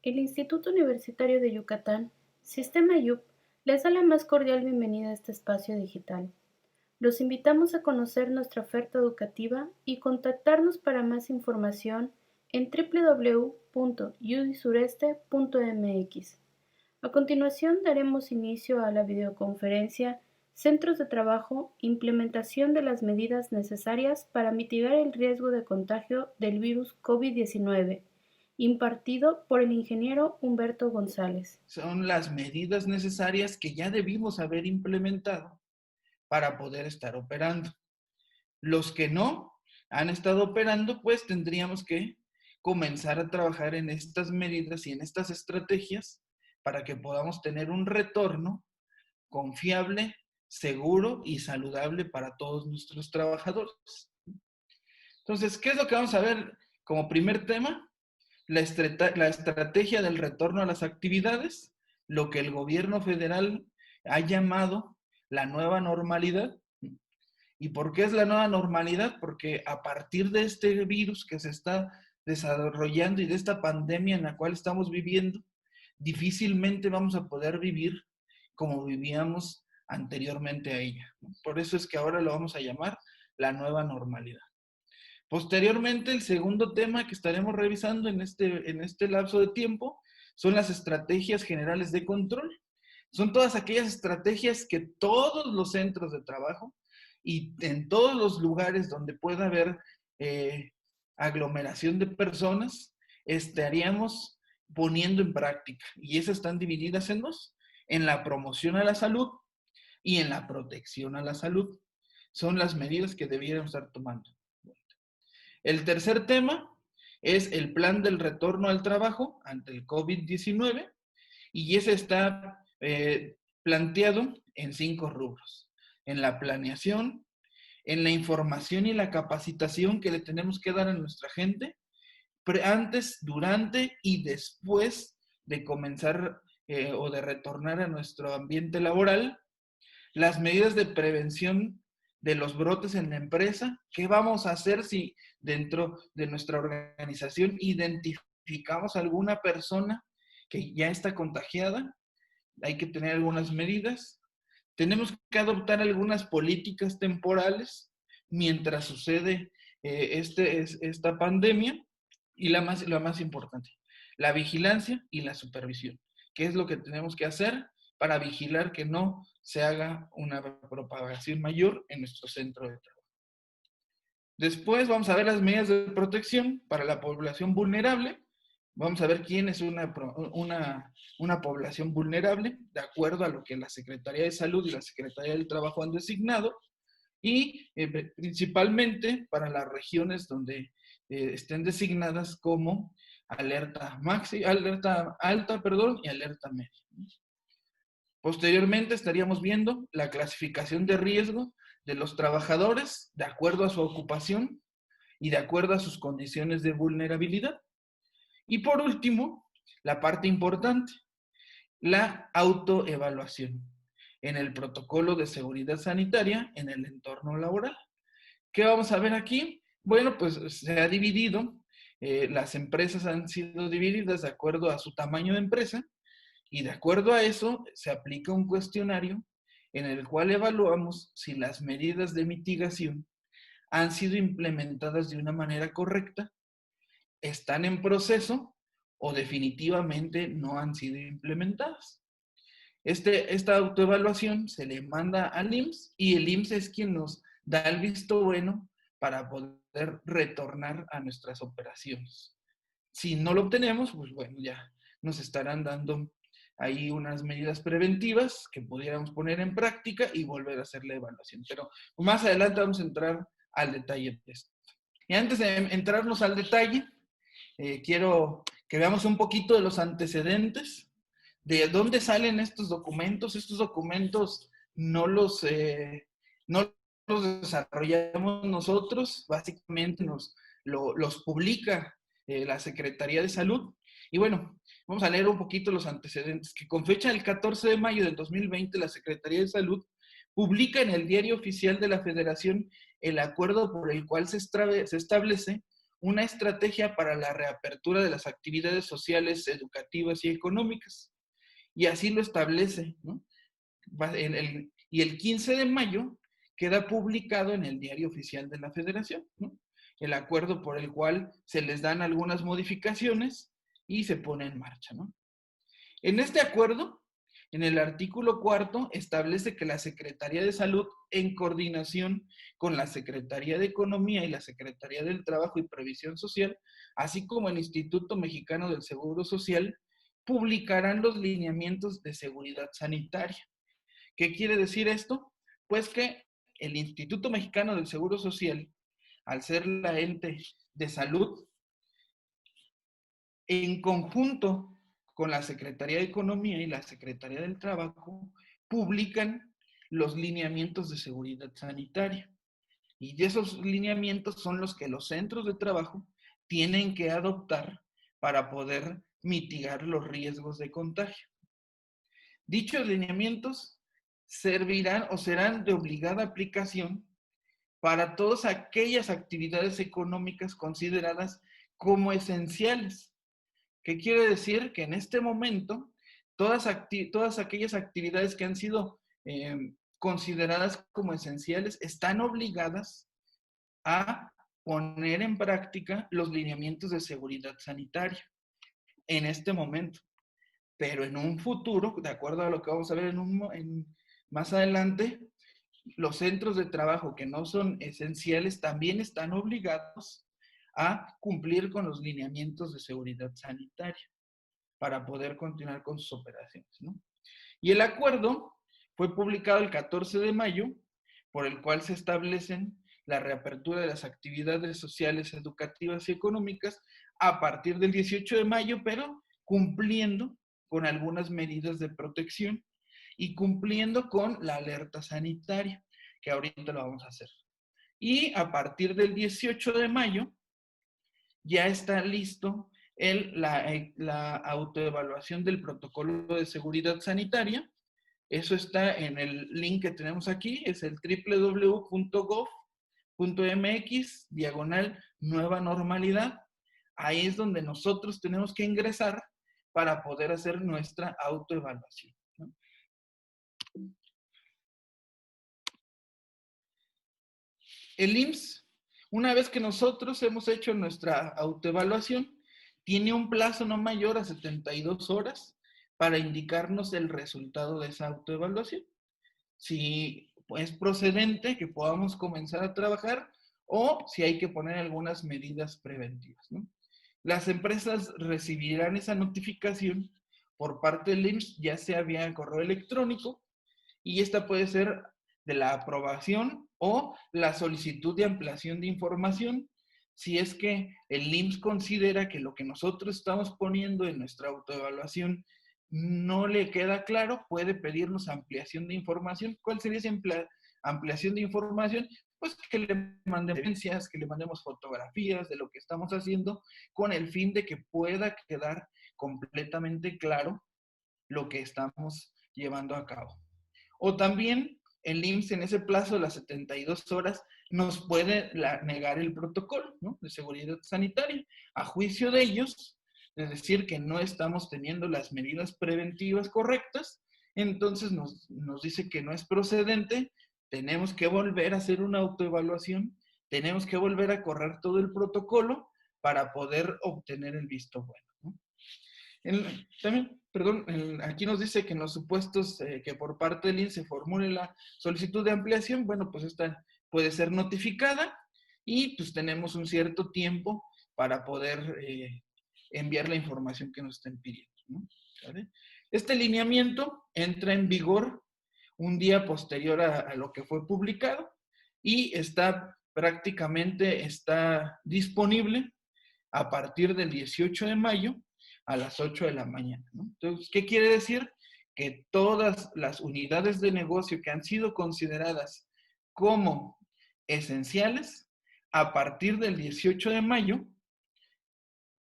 El Instituto Universitario de Yucatán, Sistema YUP, les da la más cordial bienvenida a este espacio digital. Los invitamos a conocer nuestra oferta educativa y contactarnos para más información en www.yudisureste.mx. A continuación daremos inicio a la videoconferencia Centros de Trabajo, implementación de las medidas necesarias para mitigar el riesgo de contagio del virus COVID-19, impartido por el ingeniero Humberto González. Son las medidas necesarias que ya debimos haber implementado para poder estar operando. Los que no han estado operando, pues tendríamos que comenzar a trabajar en estas medidas y en estas estrategias para que podamos tener un retorno confiable, seguro y saludable para todos nuestros trabajadores. Entonces, ¿qué es lo que vamos a ver como primer tema? La estrategia del retorno a las actividades, lo que el gobierno federal ha llamado la nueva normalidad. ¿Y por qué es la nueva normalidad? Porque a partir de este virus que se está desarrollando y de esta pandemia en la cual estamos viviendo, difícilmente vamos a poder vivir como vivíamos anteriormente a ella. Por eso es que ahora lo vamos a llamar la nueva normalidad. Posteriormente, el segundo tema que estaremos revisando en este lapso de tiempo son las estrategias generales de control. Son todas aquellas estrategias que todos los centros de trabajo y en todos los lugares donde pueda haber aglomeración de personas, estaríamos poniendo en práctica. Y esas están divididas en dos, en la promoción a la salud y en la protección a la salud. Son las medidas que debiéramos estar tomando. El tercer tema es el plan del retorno al trabajo ante el COVID-19 y ese está planteado en 5 rubros. En la planeación, en la información y la capacitación que le tenemos que dar a nuestra gente, antes, durante y después de comenzar o de retornar a nuestro ambiente laboral, las medidas de prevención de los brotes en la empresa, qué vamos a hacer si dentro de nuestra organización identificamos alguna persona que ya está contagiada, hay que tener algunas medidas, tenemos que adoptar algunas políticas temporales mientras sucede esta pandemia y la más importante, la vigilancia y la supervisión. ¿Qué es lo que tenemos que hacer para vigilar que no se haga una propagación mayor en nuestro centro de trabajo? Después vamos a ver las medidas de protección para la población vulnerable. Vamos a ver quién es una población vulnerable, de acuerdo a lo que la Secretaría de Salud y la Secretaría del Trabajo han designado, y principalmente para las regiones donde estén designadas como alerta alta, y alerta media. Posteriormente estaríamos viendo la clasificación de riesgo de los trabajadores de acuerdo a su ocupación y de acuerdo a sus condiciones de vulnerabilidad. Y por último, la parte importante, la autoevaluación en el protocolo de seguridad sanitaria en el entorno laboral. ¿Qué vamos a ver aquí? Bueno, pues se ha dividido, las empresas han sido divididas de acuerdo a su tamaño de empresa y de acuerdo a eso se aplica un cuestionario en el cual evaluamos si las medidas de mitigación han sido implementadas de una manera correcta, están en proceso o definitivamente no han sido implementadas. Esta autoevaluación se le manda al IMSS y el IMSS es quien nos da el visto bueno para poder retornar a nuestras operaciones. Si no lo obtenemos, pues bueno, ya nos estarán dando ahí unas medidas preventivas que pudiéramos poner en práctica y volver a hacer la evaluación. Pero más adelante vamos a entrar al detalle de esto. Y antes de entrarnos al detalle, quiero que veamos un poquito de los antecedentes, de dónde salen estos documentos. Estos documentos no los desarrollamos nosotros, básicamente los publica la Secretaría de Salud. Y bueno, vamos a leer un poquito los antecedentes, que con fecha del 14 de mayo del 2020, la Secretaría de Salud publica en el Diario Oficial de la Federación el acuerdo por el cual se establece una estrategia para la reapertura de las actividades sociales, educativas y económicas. Y así lo establece, ¿no? Y el 15 de mayo queda publicado en el Diario Oficial de la Federación, ¿no? El acuerdo por el cual se les dan algunas modificaciones y se pone en marcha, ¿no? En este acuerdo, en el artículo 4, establece que la Secretaría de Salud, en coordinación con la Secretaría de Economía y la Secretaría del Trabajo y Previsión Social, así como el Instituto Mexicano del Seguro Social, publicarán los lineamientos de seguridad sanitaria. ¿Qué quiere decir esto? Pues que el Instituto Mexicano del Seguro Social, al ser la ente de salud, en conjunto con la Secretaría de Economía y la Secretaría del Trabajo, publican los lineamientos de seguridad sanitaria. Y esos lineamientos son los que los centros de trabajo tienen que adoptar para poder mitigar los riesgos de contagio. Dichos lineamientos servirán o serán de obligada aplicación para todas aquellas actividades económicas consideradas como esenciales. ¿Qué quiere decir? Que en este momento todas aquellas actividades que han sido consideradas como esenciales están obligadas a poner en práctica los lineamientos de seguridad sanitaria en este momento. Pero en un futuro, de acuerdo a lo que vamos a ver más adelante, los centros de trabajo que no son esenciales también están obligados a cumplir con los lineamientos de seguridad sanitaria para poder continuar con sus operaciones, ¿no? Y el acuerdo fue publicado el 14 de mayo, por el cual se establecen la reapertura de las actividades sociales, educativas y económicas a partir del 18 de mayo, pero cumpliendo con algunas medidas de protección y cumpliendo con la alerta sanitaria, que ahorita lo vamos a hacer. Y a partir del 18 de mayo ya está listo la autoevaluación del protocolo de seguridad sanitaria. Eso está en el link que tenemos aquí, es el www.gov.mx/nueva normalidad. Ahí es donde nosotros tenemos que ingresar para poder hacer nuestra autoevaluación, ¿no? El IMSS, una vez que nosotros hemos hecho nuestra autoevaluación, tiene un plazo no mayor a 72 horas para indicarnos el resultado de esa autoevaluación. Si es procedente que podamos comenzar a trabajar o si hay que poner algunas medidas preventivas, ¿no? Las empresas recibirán esa notificación por parte del IMSS, ya sea vía correo electrónico, y esta puede ser de la aprobación o la solicitud de ampliación de información, si es que el IMSS considera que lo que nosotros estamos poniendo en nuestra autoevaluación no le queda claro, puede pedirnos ampliación de información. ¿Cuál sería esa ampliación de información? Pues que le mandemos evidencias, que le mandemos fotografías de lo que estamos haciendo, con el fin de que pueda quedar completamente claro lo que estamos llevando a cabo. O también el IMSS en ese plazo de las 72 horas nos puede negar el protocolo, ¿no?, de seguridad sanitaria. A juicio de ellos, es decir, que no estamos teniendo las medidas preventivas correctas, entonces nos dice que no es procedente, tenemos que volver a hacer una autoevaluación, tenemos que volver a correr todo el protocolo para poder obtener el visto bueno, ¿no? También, perdón, aquí nos dice que en los supuestos que por parte del INSS se formule la solicitud de ampliación, bueno, pues esta puede ser notificada y pues tenemos un cierto tiempo para poder enviar la información que nos estén pidiendo, ¿no? ¿Vale? Este lineamiento entra en vigor un día posterior a lo que fue publicado y está disponible a partir del 18 de mayo a las 8 de la mañana, ¿no? Entonces, ¿qué quiere decir? Que todas las unidades de negocio que han sido consideradas como esenciales, a partir del 18 de mayo,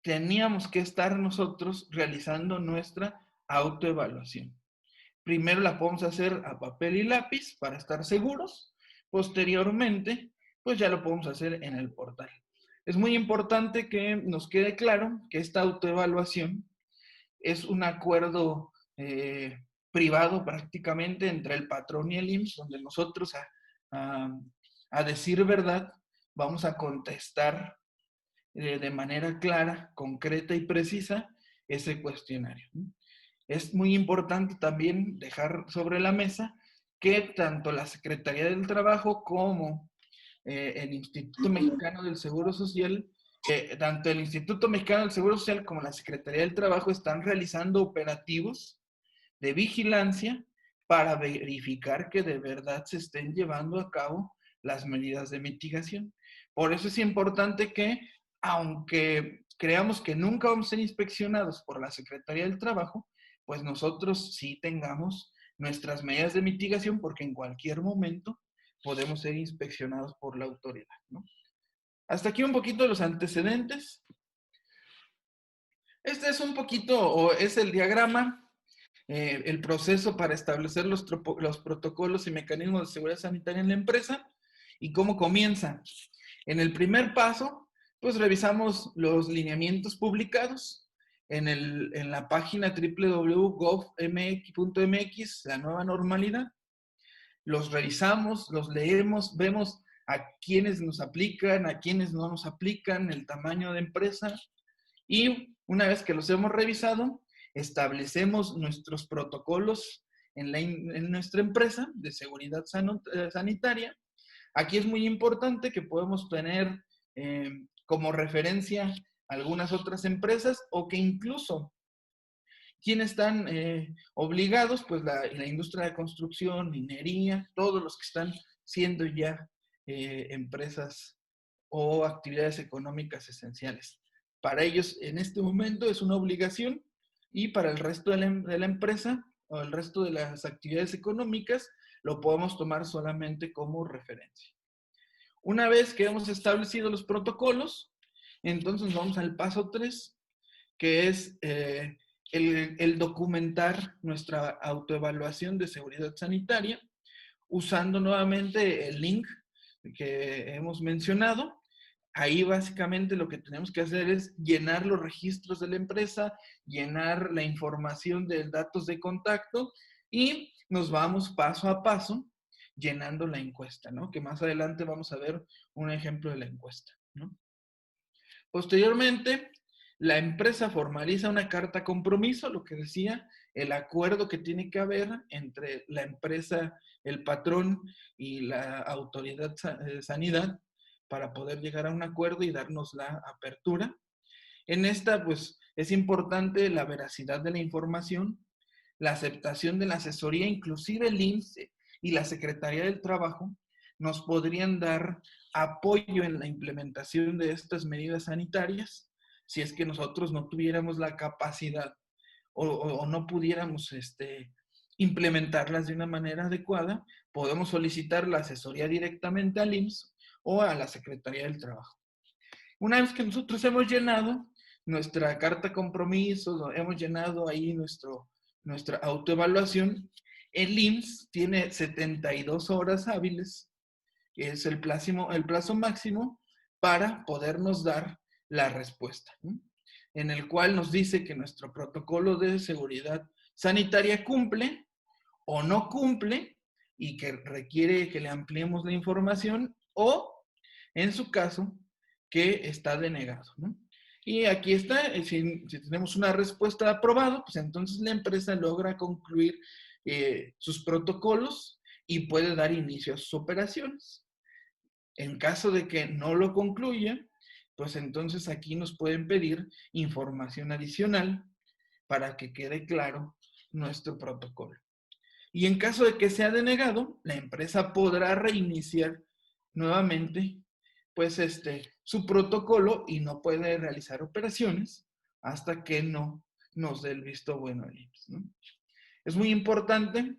teníamos que estar nosotros realizando nuestra autoevaluación. Primero la podemos hacer a papel y lápiz para estar seguros. Posteriormente, pues ya lo podemos hacer en el portal. Es muy importante que nos quede claro que esta autoevaluación es un acuerdo privado prácticamente entre el patrón y el IMSS, donde nosotros a, a decir verdad vamos a contestar de manera clara, concreta y precisa ese cuestionario. Es muy importante también dejar sobre la mesa que tanto la Secretaría del Trabajo como el Instituto Mexicano del Seguro Social, tanto el Instituto Mexicano del Seguro Social como la Secretaría del Trabajo están realizando operativos de vigilancia para verificar que de verdad se estén llevando a cabo las medidas de mitigación. Por eso es importante que, aunque creamos que nunca vamos a ser inspeccionados por la Secretaría del Trabajo, pues nosotros sí tengamos nuestras medidas de mitigación, porque en cualquier momento podemos ser inspeccionados por la autoridad, ¿no? Hasta aquí un poquito los antecedentes. Este es un poquito, o es el diagrama, el proceso para establecer los protocolos y mecanismos de seguridad sanitaria en la empresa y cómo comienza. En el primer paso, pues revisamos los lineamientos publicados en la página www.gov.mx, la nueva normalidad. Los revisamos, los leemos, vemos a quiénes nos aplican, a quiénes no nos aplican, el tamaño de empresa, y una vez que los hemos revisado, establecemos nuestros protocolos en nuestra empresa de seguridad sanitaria. Aquí es muy importante que podemos tener como referencia algunas otras empresas, o que incluso quienes están obligados, pues la industria de construcción, minería, todos los que están siendo ya empresas o actividades económicas esenciales. Para ellos en este momento es una obligación, y para el resto de la empresa o el resto de las actividades económicas lo podemos tomar solamente como referencia. Una vez que hemos establecido los protocolos, entonces vamos al paso 3, que es el documentar nuestra autoevaluación de seguridad sanitaria, usando nuevamente el link que hemos mencionado. Ahí básicamente lo que tenemos que hacer es llenar los registros de la empresa, llenar la información de datos de contacto, y nos vamos paso a paso llenando la encuesta, ¿no? Que más adelante vamos a ver un ejemplo de la encuesta, ¿no? Posteriormente, la empresa formaliza una carta compromiso, lo que decía, el acuerdo que tiene que haber entre la empresa, el patrón y la autoridad de sanidad, para poder llegar a un acuerdo y darnos la apertura. En esta, pues, es importante la veracidad de la información, la aceptación de la asesoría, inclusive el IMSS y la Secretaría del Trabajo nos podrían dar apoyo en la implementación de estas medidas sanitarias si es que nosotros no tuviéramos la capacidad o no pudiéramos implementarlas de una manera adecuada. Podemos solicitar la asesoría directamente al IMSS o a la Secretaría del Trabajo. Una vez que nosotros hemos llenado nuestra carta compromiso, hemos llenado ahí nuestra autoevaluación, el IMSS tiene 72 horas hábiles, que es el plazo máximo para podernos dar la respuesta, ¿no? En el cual nos dice que nuestro protocolo de seguridad sanitaria cumple o no cumple, y que requiere que le ampliemos la información, o, en su caso, que está denegado, ¿no? Y aquí está, si tenemos una respuesta de aprobado, pues entonces la empresa logra concluir sus protocolos y puede dar inicio a sus operaciones. En caso de que no lo concluya, pues entonces aquí nos pueden pedir información adicional para que quede claro nuestro protocolo. Y en caso de que sea denegado, la empresa podrá reiniciar nuevamente pues su protocolo, y no puede realizar operaciones hasta que no nos dé el visto bueno al IMSS, ¿no? Es muy importante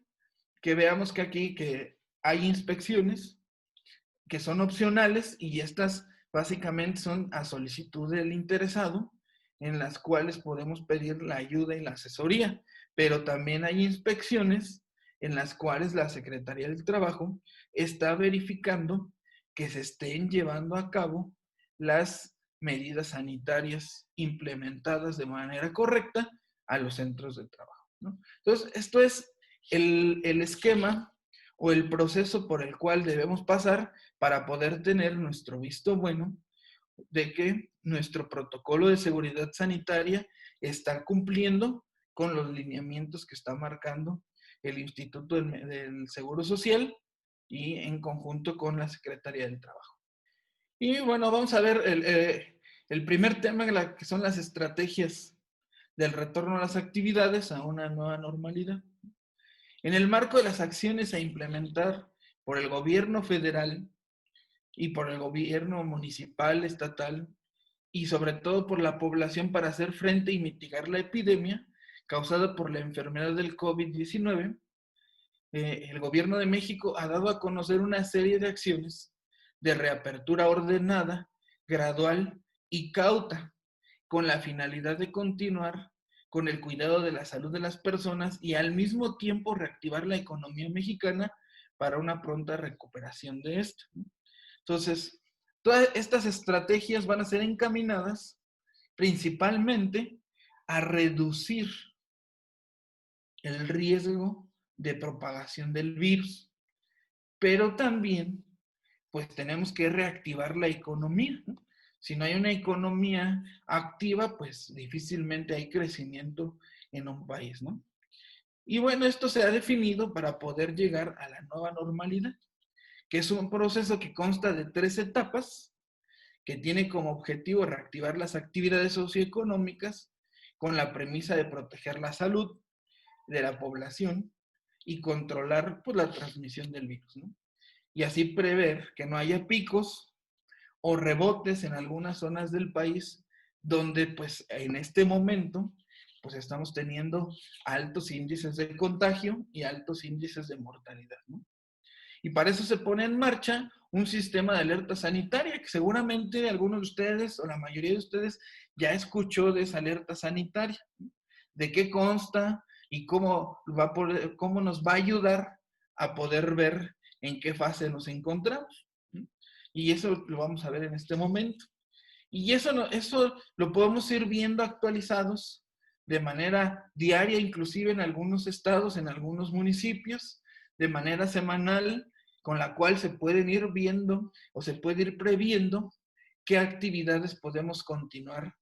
que veamos que aquí que hay inspecciones que son opcionales, y estas básicamente son a solicitud del interesado, en las cuales podemos pedir la ayuda y la asesoría, pero también hay inspecciones en las cuales la Secretaría del Trabajo está verificando que se estén llevando a cabo las medidas sanitarias implementadas de manera correcta a los centros de trabajo, ¿no? Entonces, esto es el esquema o el proceso por el cual debemos pasar para poder tener nuestro visto bueno de que nuestro protocolo de seguridad sanitaria está cumpliendo con los lineamientos que está marcando el Instituto del Seguro Social y en conjunto con la Secretaría del Trabajo. Y bueno, vamos a ver el primer tema, que son las estrategias del retorno a las actividades a una nueva normalidad. En el marco de las acciones a implementar por el gobierno federal y por el gobierno municipal, estatal, y sobre todo por la población para hacer frente y mitigar la epidemia causada por la enfermedad del COVID-19, el gobierno de México ha dado a conocer una serie de acciones de reapertura ordenada, gradual y cauta, con la finalidad de continuar con el cuidado de la salud de las personas y al mismo tiempo reactivar la economía mexicana para una pronta recuperación de esta. Entonces, todas estas estrategias van a ser encaminadas principalmente a reducir el riesgo de propagación del virus, pero también pues tenemos que reactivar la economía, ¿no? Si no hay una economía activa, pues difícilmente hay crecimiento en un país, ¿no? Y bueno, esto se ha definido para poder llegar a la nueva normalidad, que es un proceso que consta de 3 etapas, que tiene como objetivo reactivar las actividades socioeconómicas con la premisa de proteger la salud de la población y controlar pues, la transmisión del virus, ¿no? Y así prever que no haya picos o rebotes en algunas zonas del país donde pues en este momento pues estamos teniendo altos índices de contagio y altos índices de mortalidad, ¿no? Y para eso se pone en marcha un sistema de alerta sanitaria que seguramente algunos de ustedes o la mayoría de ustedes ya escuchó de esa alerta sanitaria. ¿De qué consta y cómo nos va a ayudar a poder ver en qué fase nos encontramos? Y eso lo vamos a ver en este momento. Y eso lo podemos ir viendo actualizados de manera diaria, inclusive en algunos estados, en algunos municipios, de manera semanal, con la cual se pueden ir viendo o se puede ir previendo qué actividades podemos continuar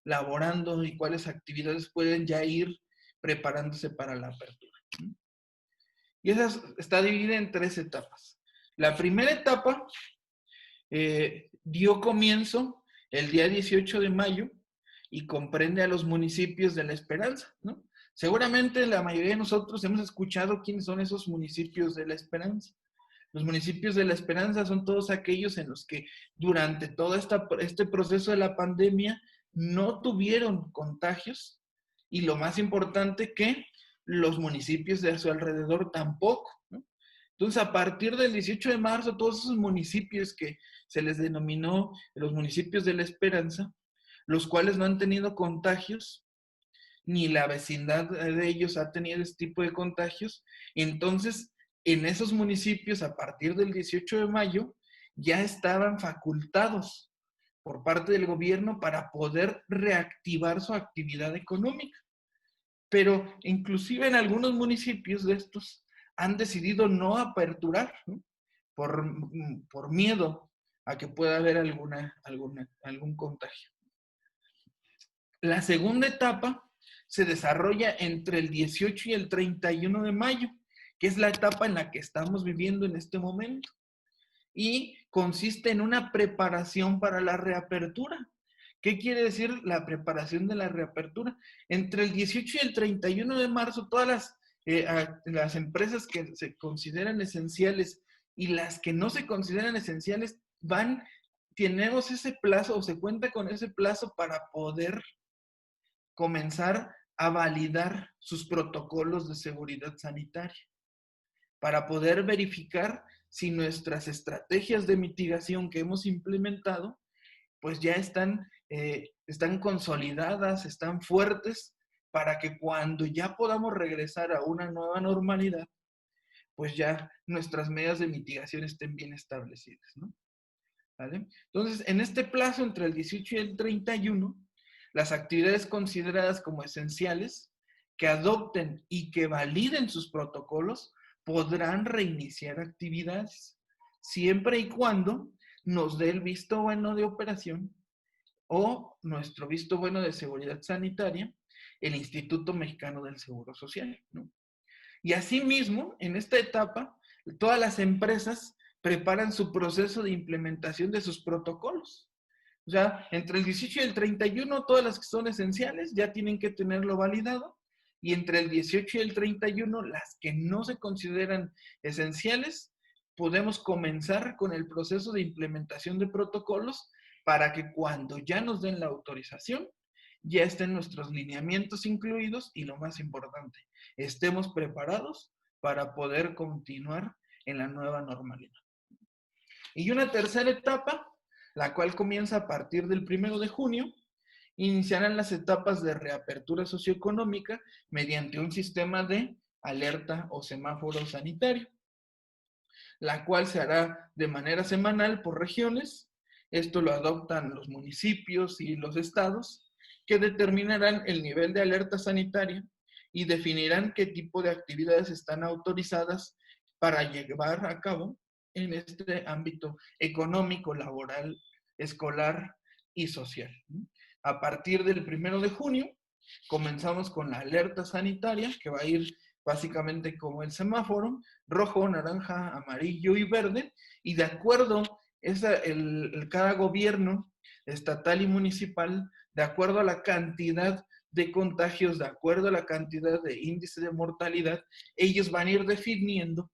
laborando y cuáles actividades pueden ya ir preparándose para la apertura. Y esa está dividida en 3 etapas. La primera etapa dio comienzo el día 18 de mayo y comprende a los municipios de La Esperanza, ¿no? Seguramente la mayoría de nosotros hemos escuchado quiénes son esos municipios de La Esperanza. Los municipios de La Esperanza son todos aquellos en los que durante todo este proceso de la pandemia no tuvieron contagios y lo más importante que los municipios de a su alrededor tampoco, ¿no? Entonces, a partir del 18 de marzo, todos esos municipios que se les denominó los municipios de La Esperanza, los cuales no han tenido contagios, ni la vecindad de ellos ha tenido este tipo de contagios, entonces en esos municipios, a partir del 18 de mayo, ya estaban facultados por parte del gobierno para poder reactivar su actividad económica. Pero inclusive en algunos municipios de estos han decidido no aperturar, ¿no? Por miedo a que pueda haber algún contagio. La segunda etapa se desarrolla entre el 18 y el 31 de mayo, que es la etapa en la que estamos viviendo en este momento. Y consiste en una preparación para la reapertura. ¿Qué quiere decir la preparación de la reapertura? Entre el 18 y el 31 de marzo, todas las empresas que se consideran esenciales y las que no se consideran esenciales tenemos ese plazo o se cuenta con ese plazo para poder comenzar a validar sus protocolos de seguridad sanitaria, para poder verificar si nuestras estrategias de mitigación que hemos implementado, pues ya están consolidadas, están fuertes, para que cuando ya podamos regresar a una nueva normalidad, pues ya nuestras medidas de mitigación estén bien establecidas, ¿no? ¿vale? Entonces, en este plazo entre el 18 y el 31, las actividades consideradas como esenciales que adopten y que validen sus protocolos podrán reiniciar actividades, siempre y cuando nos dé el visto bueno de operación o nuestro visto bueno de seguridad sanitaria, el Instituto Mexicano del Seguro Social, ¿no? Y asimismo, en esta etapa, todas las empresas preparan su proceso de implementación de sus protocolos. O sea, entre el 18 y el 31, todas las que son esenciales ya tienen que tenerlo validado. Y entre el 18 y el 31, las que no se consideran esenciales, podemos comenzar con el proceso de implementación de protocolos para que cuando ya nos den la autorización, ya estén nuestros lineamientos incluidos y lo más importante, estemos preparados para poder continuar en la nueva normalidad. Y una tercera etapa, la cual comienza a partir del 1 de junio, iniciarán las etapas de reapertura socioeconómica mediante un sistema de alerta o semáforo sanitario, la cual se hará de manera semanal por regiones. Esto lo adoptan los municipios y los estados, que determinarán el nivel de alerta sanitaria y definirán qué tipo de actividades están autorizadas para llevar a cabo en este ámbito económico, laboral, escolar y social. A partir del 1 de junio comenzamos con la alerta sanitaria, que va a ir básicamente como el semáforo, rojo, naranja, amarillo y verde, y de acuerdo, cada gobierno estatal y municipal, de acuerdo a la cantidad de contagios, de acuerdo a la cantidad de índice de mortalidad, ellos van a ir definiendo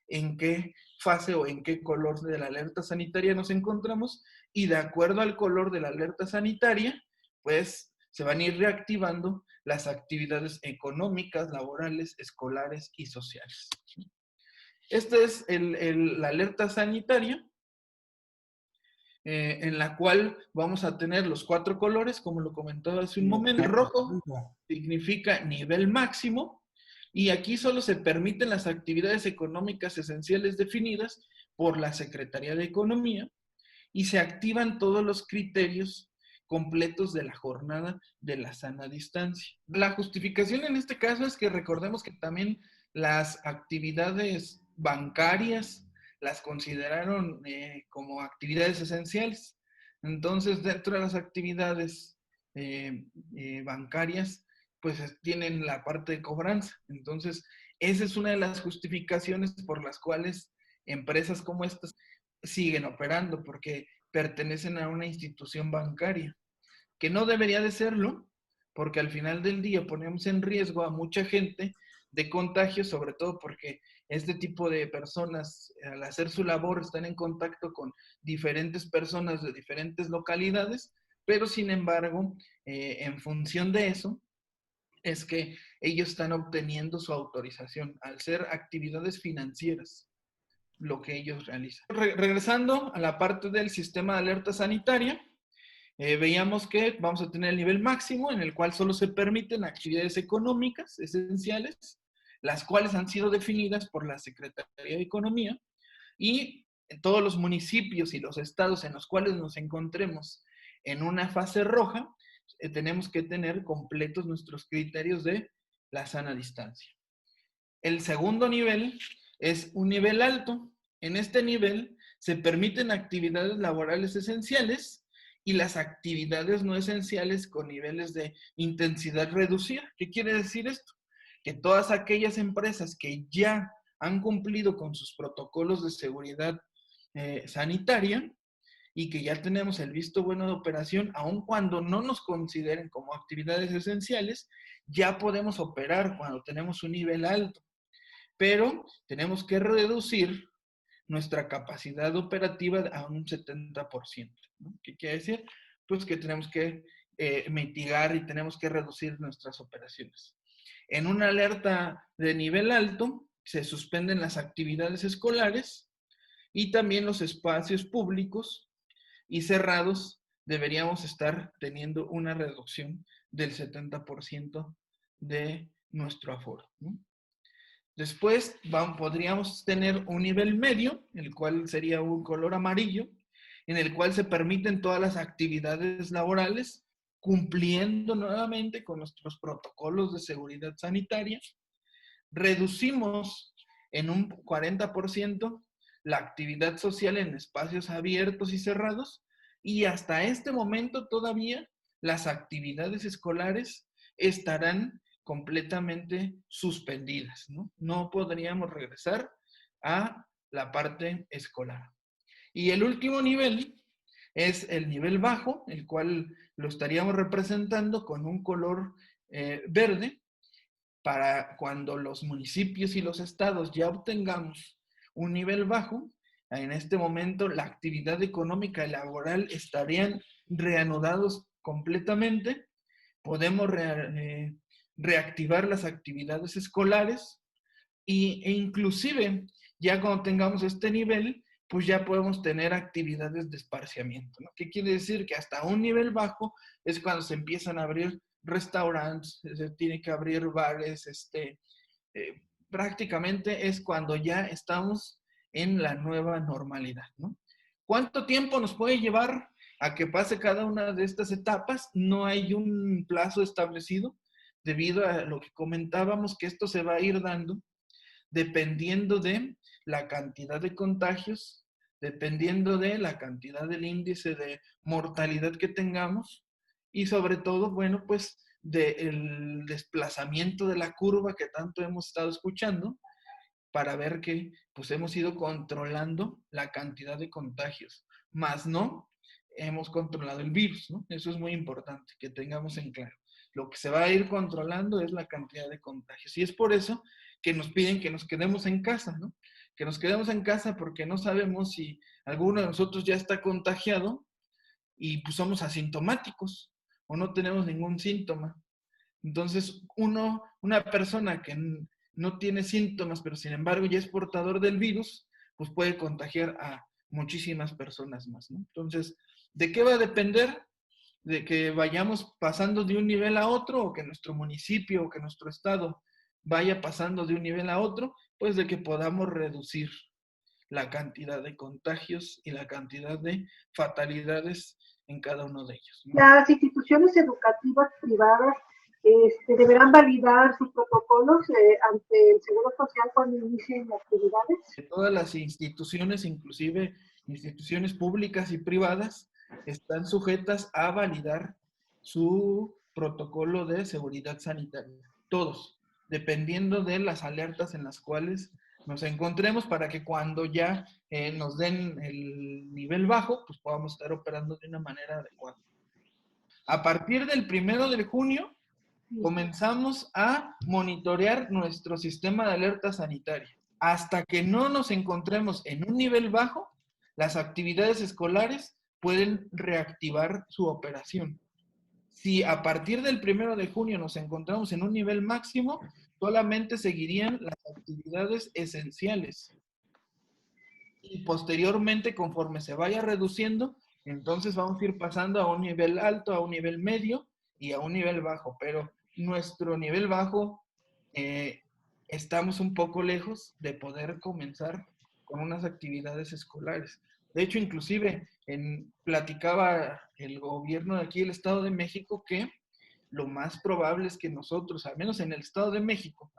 en qué fase o en qué color de la alerta sanitaria nos encontramos, y de acuerdo al color de la alerta sanitaria, pues se van a ir reactivando las actividades económicas, laborales, escolares y sociales. Esta es la alerta sanitaria, en la cual vamos a tener los 4 colores, como lo comentaba hace un momento. El rojo significa nivel máximo, y aquí solo se permiten las actividades económicas esenciales definidas por la Secretaría de Economía, y se activan todos los criterios completos de la jornada de la sana distancia. La justificación en este caso es que recordemos que también las actividades bancarias las consideraron como actividades esenciales. Entonces, dentro de las actividades bancarias, pues tienen la parte de cobranza. Entonces, esa es una de las justificaciones por las cuales empresas como estas siguen operando, porque pertenecen a una institución bancaria, que no debería de serlo, porque al final del día ponemos en riesgo a mucha gente de contagio, sobre todo porque este tipo de personas, al hacer su labor, están en contacto con diferentes personas de diferentes localidades, pero sin embargo, en función de eso, es que ellos están obteniendo su autorización al ser actividades financieras lo que ellos realizan. Regresando a la parte del sistema de alerta sanitaria, veíamos que vamos a tener el nivel máximo en el cual solo se permiten actividades económicas esenciales, las cuales han sido definidas por la Secretaría de Economía, y en todos los municipios y los estados en los cuales nos encontremos en una fase roja, tenemos que tener completos nuestros criterios de la sana distancia. El segundo nivel es un nivel alto. En este nivel se permiten actividades laborales esenciales y las actividades no esenciales con niveles de intensidad reducida. ¿Qué quiere decir esto? Que todas aquellas empresas que ya han cumplido con sus protocolos de seguridad sanitaria y que ya tenemos el visto bueno de operación, aun cuando no nos consideren como actividades esenciales, ya podemos operar cuando tenemos un nivel alto, pero tenemos que reducir nuestra capacidad operativa a un 70%. ¿No? ¿Qué quiere decir? Pues que tenemos que mitigar y tenemos que reducir nuestras operaciones. En una alerta de nivel alto, se suspenden las actividades escolares y también los espacios públicos y cerrados deberíamos estar teniendo una reducción del 70% de nuestro aforo, ¿no? Después podríamos tener un nivel medio, el cual sería un color amarillo, en el cual se permiten todas las actividades laborales, cumpliendo nuevamente con nuestros protocolos de seguridad sanitaria. Reducimos en un 40% la actividad social en espacios abiertos y cerrados, y hasta este momento todavía las actividades escolares estarán completamente suspendidas, ¿no? No podríamos regresar a la parte escolar. Y el último nivel es el nivel bajo, el cual lo estaríamos representando con un color verde, para cuando los municipios y los estados ya obtengamos un nivel bajo. En este momento la actividad económica y laboral estarían reanudados completamente. Podemos reactivar las actividades escolares e inclusive ya cuando tengamos este nivel, pues ya podemos tener actividades de esparciamiento, ¿no? ¿Qué quiere decir? Que hasta un nivel bajo es cuando se empiezan a abrir restaurantes, se tiene que abrir bares, prácticamente es cuando ya estamos en la nueva normalidad, ¿no? ¿Cuánto tiempo nos puede llevar a que pase cada una de estas etapas? No hay un plazo establecido, debido a lo que comentábamos, que esto se va a ir dando dependiendo de la cantidad de contagios, dependiendo de la cantidad del índice de mortalidad que tengamos y sobre todo, bueno, pues del desplazamiento de la curva que tanto hemos estado escuchando, para ver que pues hemos ido controlando la cantidad de contagios, más no hemos controlado el virus, ¿no? Eso es muy importante que tengamos en claro. Lo que se va a ir controlando es la cantidad de contagios. Y es por eso que nos piden que nos quedemos en casa, ¿no? Que nos quedemos en casa porque no sabemos si alguno de nosotros ya está contagiado y pues somos asintomáticos o no tenemos ningún síntoma. Entonces, una persona que no tiene síntomas, pero sin embargo ya es portador del virus, pues puede contagiar a muchísimas personas más, ¿no? Entonces, ¿de qué va a depender? De que vayamos pasando de un nivel a otro, o que nuestro municipio o que nuestro estado vaya pasando de un nivel a otro, pues de que podamos reducir la cantidad de contagios y la cantidad de fatalidades en cada uno de ellos, ¿no? Las instituciones educativas privadas deberán validar sus protocolos ante el Seguro Social cuando inicien actividades. Todas las instituciones, inclusive instituciones públicas y privadas, están sujetas a validar su protocolo de seguridad sanitaria. Todos, dependiendo de las alertas en las cuales nos encontremos, para que cuando ya nos den el nivel bajo, pues podamos estar operando de una manera adecuada. A partir del 1 de junio, comenzamos a monitorear nuestro sistema de alerta sanitaria. Hasta que no nos encontremos en un nivel bajo, las actividades escolares pueden reactivar su operación. Si a partir del 1 de junio nos encontramos en un nivel máximo, solamente seguirían las actividades esenciales. Y posteriormente, conforme se vaya reduciendo, entonces vamos a ir pasando a un nivel alto, a un nivel medio y a un nivel bajo. Pero nuestro nivel bajo, estamos un poco lejos de poder comenzar con unas actividades escolares. De hecho, inclusive, platicaba el gobierno de aquí, el Estado de México, que lo más probable es que nosotros, al menos en el Estado de México,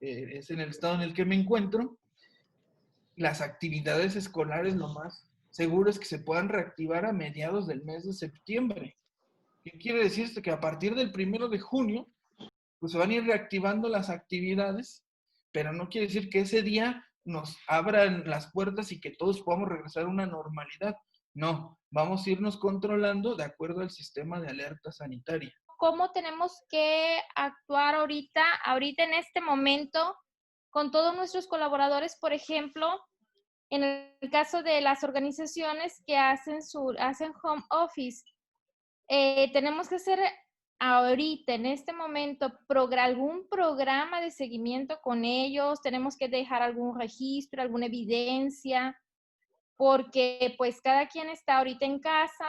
es en el estado en el que me encuentro, las actividades escolares lo más seguro es que se puedan reactivar a mediados del mes de septiembre. ¿Qué quiere decir esto? Que a partir del 1 de junio, pues se van a ir reactivando las actividades, pero no quiere decir que ese día nos abran las puertas y que todos podamos regresar a una normalidad. No, vamos a irnos controlando de acuerdo al sistema de alerta sanitaria. ¿Cómo tenemos que actuar ahorita en este momento, con todos nuestros colaboradores, por ejemplo, en el caso de las organizaciones que hacen home office? Tenemos que hacer ahorita, en este momento, algún programa de seguimiento con ellos, tenemos que dejar algún registro, alguna evidencia, porque pues cada quien está ahorita en casa.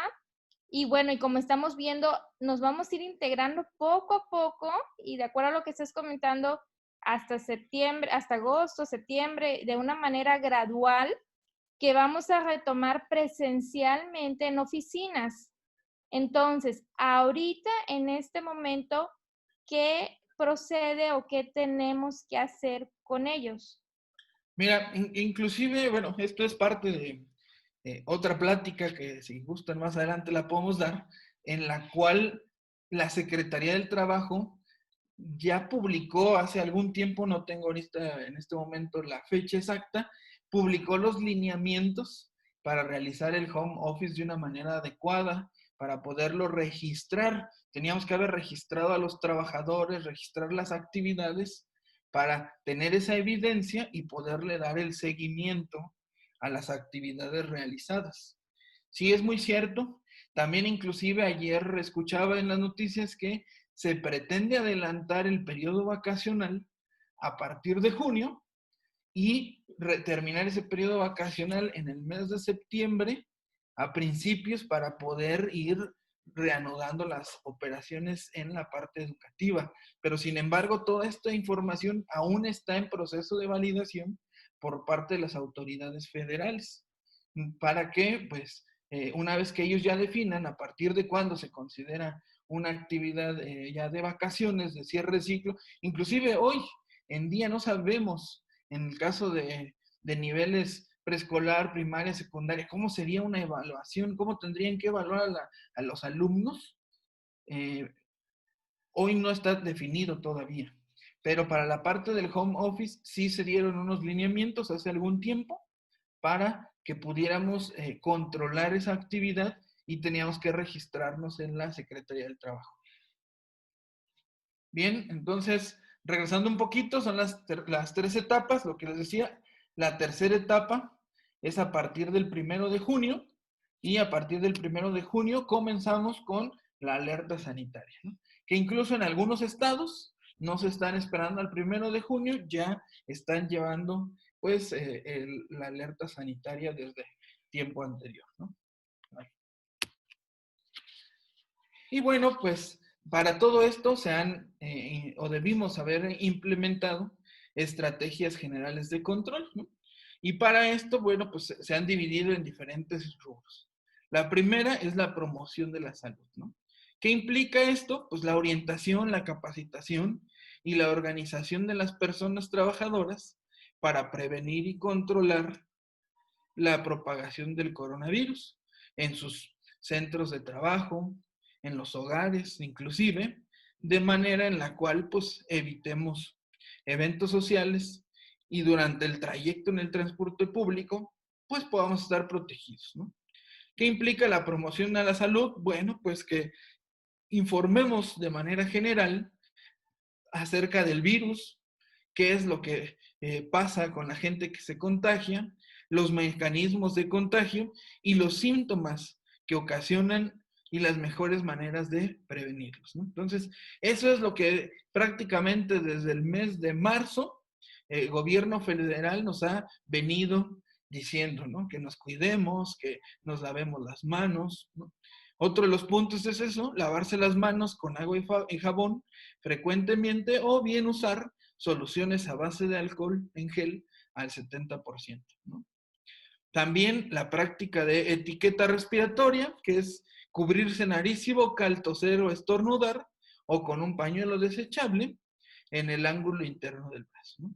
Y bueno, y como estamos viendo, nos vamos a ir integrando poco a poco y de acuerdo a lo que estás comentando, hasta septiembre, hasta agosto, septiembre, de una manera gradual, que vamos a retomar presencialmente en oficinas. Entonces, ahorita, en este momento, ¿qué procede o qué tenemos que hacer con ellos? Mira, inclusive, bueno, esto es parte de otra plática que si gustan más adelante la podemos dar, en la cual la Secretaría del Trabajo ya publicó hace algún tiempo, no tengo ahorita en este momento la fecha exacta, publicó los lineamientos para realizar el home office de una manera adecuada, para poderlo registrar. Teníamos que haber registrado a los trabajadores, registrar las actividades para tener esa evidencia y poderle dar el seguimiento a las actividades realizadas. Sí, es muy cierto. También inclusive ayer escuchaba en las noticias que se pretende adelantar el periodo vacacional a partir de junio y terminar ese periodo vacacional en el mes de septiembre a principios para poder ir reanudando las operaciones en la parte educativa. Pero sin embargo, toda esta información aún está en proceso de validación por parte de las autoridades federales. ¿Para qué? Pues una vez que ellos ya definan a partir de cuándo se considera una actividad ya de vacaciones, de cierre de ciclo, inclusive hoy en día no sabemos, en el caso de niveles preescolar, primaria, secundaria, cómo sería una evaluación, cómo tendrían que evaluar a los alumnos. Hoy no está definido todavía, pero para la parte del home office sí se dieron unos lineamientos hace algún tiempo para que pudiéramos controlar esa actividad y teníamos que registrarnos en la Secretaría del Trabajo. Bien, entonces, regresando un poquito, son las 3 etapas, lo que les decía. La tercera etapa es a partir del 1 de junio y a partir del 1 de junio comenzamos con la alerta sanitaria, ¿no? Que incluso en algunos estados no se están esperando al 1 de junio, ya están llevando pues la alerta sanitaria desde tiempo anterior, ¿no? Y bueno, pues para todo esto se han o debimos haber implementado estrategias generales de control, ¿no? Y para esto, bueno, pues se han dividido en diferentes rubros. La primera es la promoción de la salud, ¿no? ¿Qué implica esto? Pues la orientación, la capacitación y la organización de las personas trabajadoras para prevenir y controlar la propagación del coronavirus en sus centros de trabajo, en los hogares inclusive, de manera en la cual pues evitemos eventos sociales y durante el trayecto en el transporte público pues podamos estar protegidos, ¿no? ¿Qué implica la promoción a la salud? Bueno, pues que informemos de manera general acerca del virus, qué es lo que pasa con la gente que se contagia, los mecanismos de contagio y los síntomas que ocasionan y las mejores maneras de prevenirlos, ¿no? Entonces, eso es lo que prácticamente desde el mes de marzo el gobierno federal nos ha venido diciendo, ¿no? Que nos cuidemos, que nos lavemos las manos, ¿no? Otro de los puntos es eso, lavarse las manos con agua y jabón frecuentemente o bien usar soluciones a base de alcohol en gel al 70%, ¿no? También la práctica de etiqueta respiratoria, que es cubrirse nariz y boca al toser o estornudar, o con un pañuelo desechable en el ángulo interno del brazo, ¿no?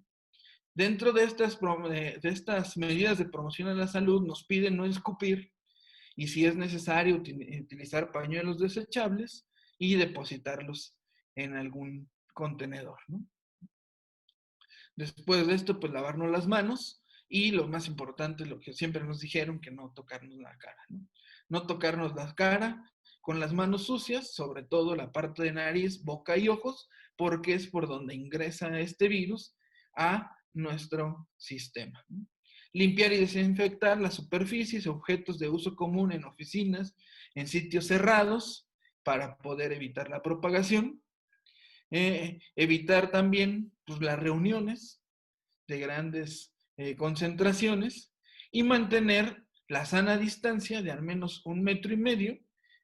Dentro de estas medidas de promoción a la salud nos piden no escupir y si es necesario utilizar pañuelos desechables y depositarlos en algún contenedor, ¿no? Después de esto, pues lavarnos las manos y lo más importante, lo que siempre nos dijeron, que no tocarnos la cara, ¿no? No tocarnos la cara con las manos sucias, sobre todo la parte de nariz, boca y ojos, porque es por donde ingresa este virus a nuestro sistema, ¿no? Limpiar y desinfectar las superficies, objetos de uso común en oficinas, en sitios cerrados, para poder evitar la propagación. Evitar también pues, las reuniones de grandes concentraciones y mantener la sana distancia de al menos 1,5 metros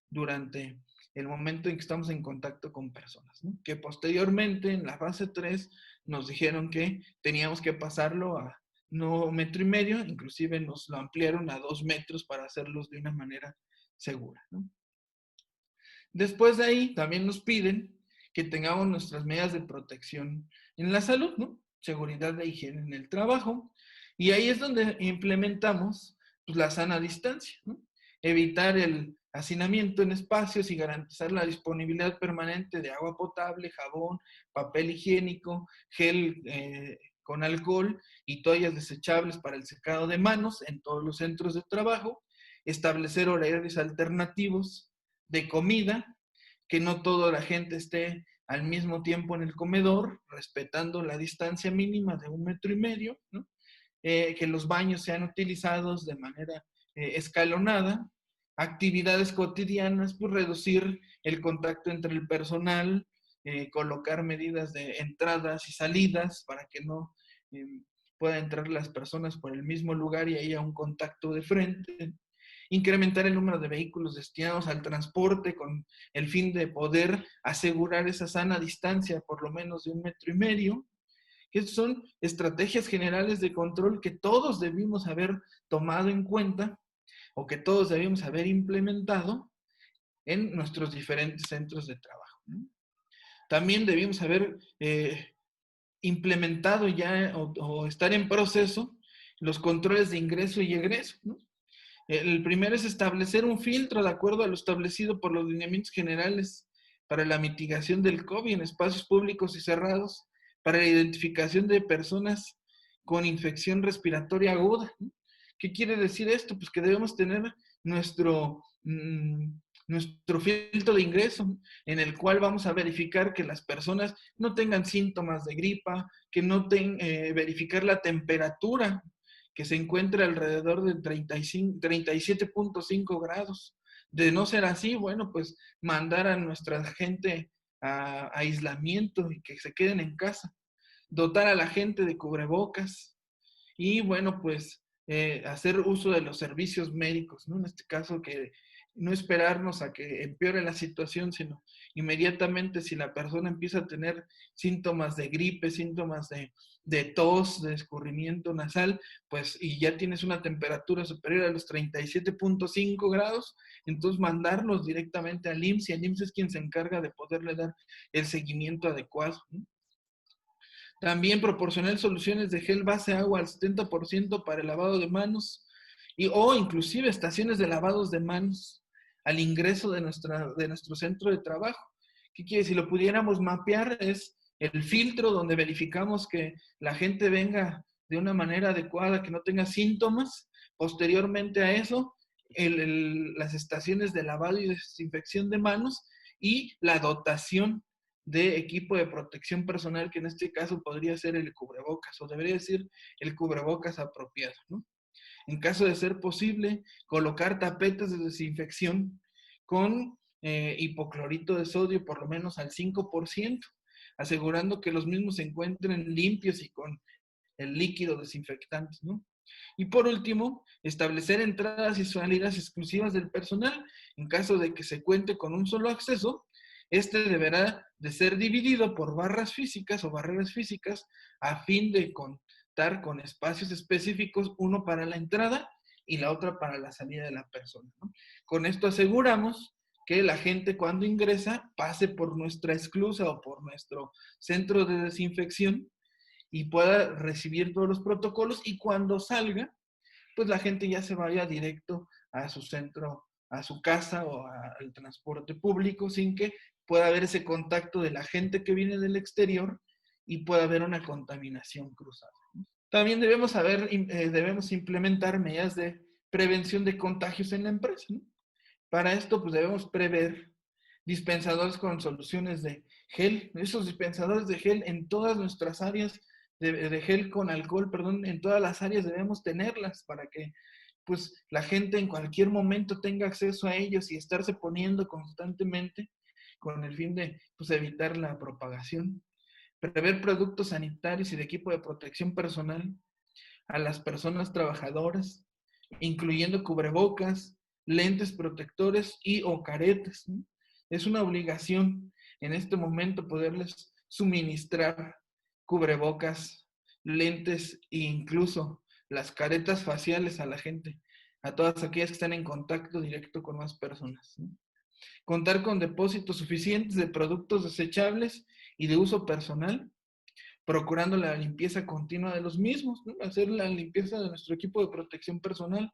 durante el momento en que estamos en contacto con personas, ¿no? Que posteriormente en la fase 3 nos dijeron que teníamos que pasarlo a no 1,5 metros, inclusive nos lo ampliaron a 2 metros para hacerlos de una manera segura, ¿no? Después de ahí, también nos piden que tengamos nuestras medidas de protección en la salud, ¿no? Seguridad e higiene en el trabajo. Y ahí es donde implementamos pues, la sana distancia, ¿no? Evitar el hacinamiento en espacios y garantizar la disponibilidad permanente de agua potable, jabón, papel higiénico, gel con alcohol y toallas desechables para el secado de manos en todos los centros de trabajo. Establecer horarios alternativos de comida, que no toda la gente esté al mismo tiempo en el comedor, respetando la distancia mínima de 1,5 metros, ¿no? Que los baños sean utilizados de manera escalonada, actividades cotidianas, pues reducir el contacto entre el personal, colocar medidas de entradas y salidas para que no puedan entrar las personas por el mismo lugar y haya un contacto de frente. Incrementar el número de vehículos destinados al transporte con el fin de poder asegurar esa sana distancia por lo menos de 1,5 metros, que son estrategias generales de control que todos debimos haber tomado en cuenta o que todos debimos haber implementado en nuestros diferentes centros de trabajo, ¿no? También debimos haber implementado ya o estar en proceso los controles de ingreso y egreso, ¿no? El primero es establecer un filtro de acuerdo a lo establecido por los lineamientos generales para la mitigación del COVID en espacios públicos y cerrados, para la identificación de personas con infección respiratoria aguda, ¿no? ¿Qué quiere decir esto? Pues que debemos tener nuestro, nuestro filtro de ingreso, en el cual vamos a verificar que las personas no tengan síntomas de gripa, que no verificar la temperatura, que se encuentra alrededor de 37.5 grados. De no ser así, bueno, pues mandar a nuestra gente a aislamiento y que se queden en casa. Dotar a la gente de cubrebocas y, bueno, pues hacer uso de los servicios médicos, ¿no? En este caso, que no esperarnos a que empeore la situación, sino inmediatamente si la persona empieza a tener síntomas de gripe, síntomas de tos, de escurrimiento nasal, pues y ya tienes una temperatura superior a los 37.5 grados, entonces mandarlos directamente al IMSS, y el IMSS es quien se encarga de poderle dar el seguimiento adecuado, ¿no? También proporcionar soluciones de gel base agua al 70% para el lavado de manos o inclusive estaciones de lavados de manos al ingreso de nuestro centro de trabajo. ¿Qué quiere? Si lo pudiéramos mapear, es el filtro donde verificamos que la gente venga de una manera adecuada, que no tenga síntomas. Posteriormente a eso, las estaciones de lavado y desinfección de manos y la dotación de equipo de protección personal, que en este caso podría ser el cubrebocas, o debería decir el cubrebocas apropiado, ¿no? En caso de ser posible, colocar tapetes de desinfección con hipoclorito de sodio por lo menos al 5%, asegurando que los mismos se encuentren limpios y con el líquido desinfectante, ¿no? Y por último, establecer entradas y salidas exclusivas del personal. En caso de que se cuente con un solo acceso, este deberá de ser dividido por barras físicas o barreras físicas a fin de contar con espacios específicos, uno para la entrada y la otra para la salida de la persona, ¿no? Con esto aseguramos que la gente cuando ingresa pase por nuestra esclusa o por nuestro centro de desinfección y pueda recibir todos los protocolos, y cuando salga, pues la gente ya se vaya directo a su centro, a su casa o al transporte público, sin que pueda haber ese contacto de la gente que viene del exterior y pueda haber una contaminación cruzada. También debemos implementar medidas de prevención de contagios en la empresa, ¿no? Para esto, pues debemos prever dispensadores con soluciones de gel. Esos dispensadores de gel en todas nuestras áreas, de gel con alcohol, perdón, en todas las áreas debemos tenerlas para que pues la gente en cualquier momento tenga acceso a ellos y estarse poniendo constantemente con el fin de pues, evitar la propagación. Prever productos sanitarios y de equipo de protección personal a las personas trabajadoras, incluyendo cubrebocas, lentes protectores y o caretas, ¿no? Es una obligación en este momento poderles suministrar cubrebocas, lentes e incluso las caretas faciales a la gente, a todas aquellas que están en contacto directo con más personas, ¿no? Contar con depósitos suficientes de productos desechables y de uso personal, procurando la limpieza continua de los mismos, ¿no? Hacer la limpieza de nuestro equipo de protección personal,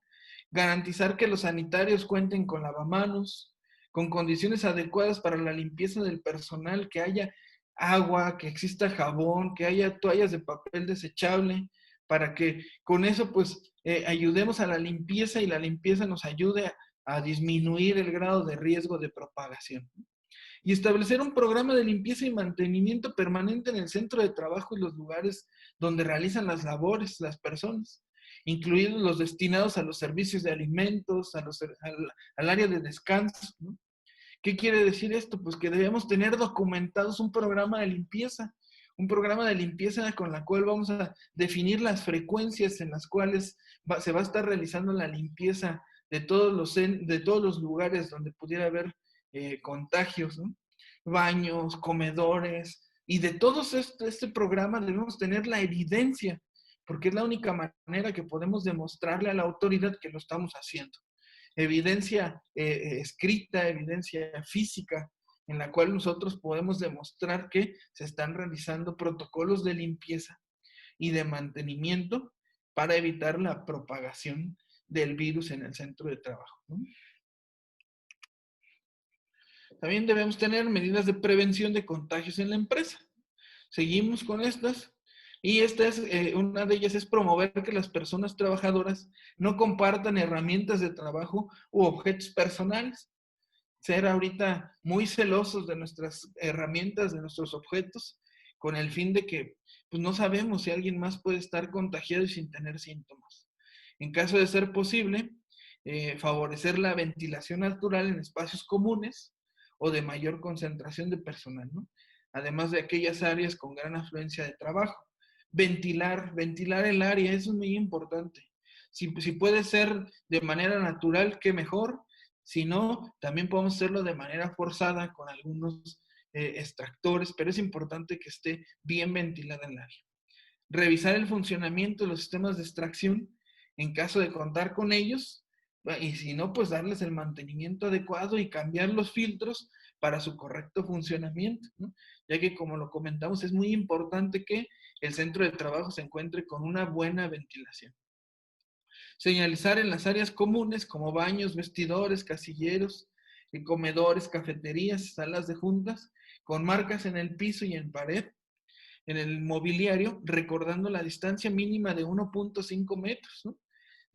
garantizar que los sanitarios cuenten con lavamanos, con condiciones adecuadas para la limpieza del personal, que haya agua, que exista jabón, que haya toallas de papel desechable, para que con eso pues ayudemos a la limpieza y la limpieza nos ayude a disminuir el grado de riesgo de propagación. Y establecer un programa de limpieza y mantenimiento permanente en el centro de trabajo y los lugares donde realizan las labores las personas, incluidos los destinados a los servicios de alimentos, al área de descanso, ¿no? ¿Qué quiere decir esto? Pues que debemos tener documentados un programa de limpieza con la cual vamos a definir las frecuencias en las cuales se va a estar realizando la limpieza de todos los lugares donde pudiera haber contagios, ¿no? Baños, comedores, y de todo este programa debemos tener la evidencia, porque es la única manera que podemos demostrarle a la autoridad que lo estamos haciendo. Evidencia escrita, evidencia física, en la cual nosotros podemos demostrar que se están realizando protocolos de limpieza y de mantenimiento para evitar la propagación del virus en el centro de trabajo, ¿no? También debemos tener medidas de prevención de contagios en la empresa. Seguimos con estas. Y una de ellas es promover que las personas trabajadoras no compartan herramientas de trabajo u objetos personales. Ser ahorita muy celosos de nuestras herramientas, de nuestros objetos, con el fin de que pues, no sabemos si alguien más puede estar contagiado y sin tener síntomas. En caso de ser posible, favorecer la ventilación natural en espacios comunes o de mayor concentración de personal, ¿no? Además de aquellas áreas con gran afluencia de trabajo. Ventilar el área, eso es muy importante. Si puede ser de manera natural, qué mejor. Si no, también podemos hacerlo de manera forzada con algunos extractores, pero es importante que esté bien ventilada el área. Revisar el funcionamiento de los sistemas de extracción en caso de contar con ellos, y si no, pues darles el mantenimiento adecuado y cambiar los filtros para su correcto funcionamiento, ¿no? Ya que, como lo comentamos, es muy importante que el centro de trabajo se encuentre con una buena ventilación. Señalizar en las áreas comunes como baños, vestidores, casilleros, comedores, cafeterías, salas de juntas, con marcas en el piso y en pared, en el mobiliario, recordando la distancia mínima de 1.5 metros, ¿no?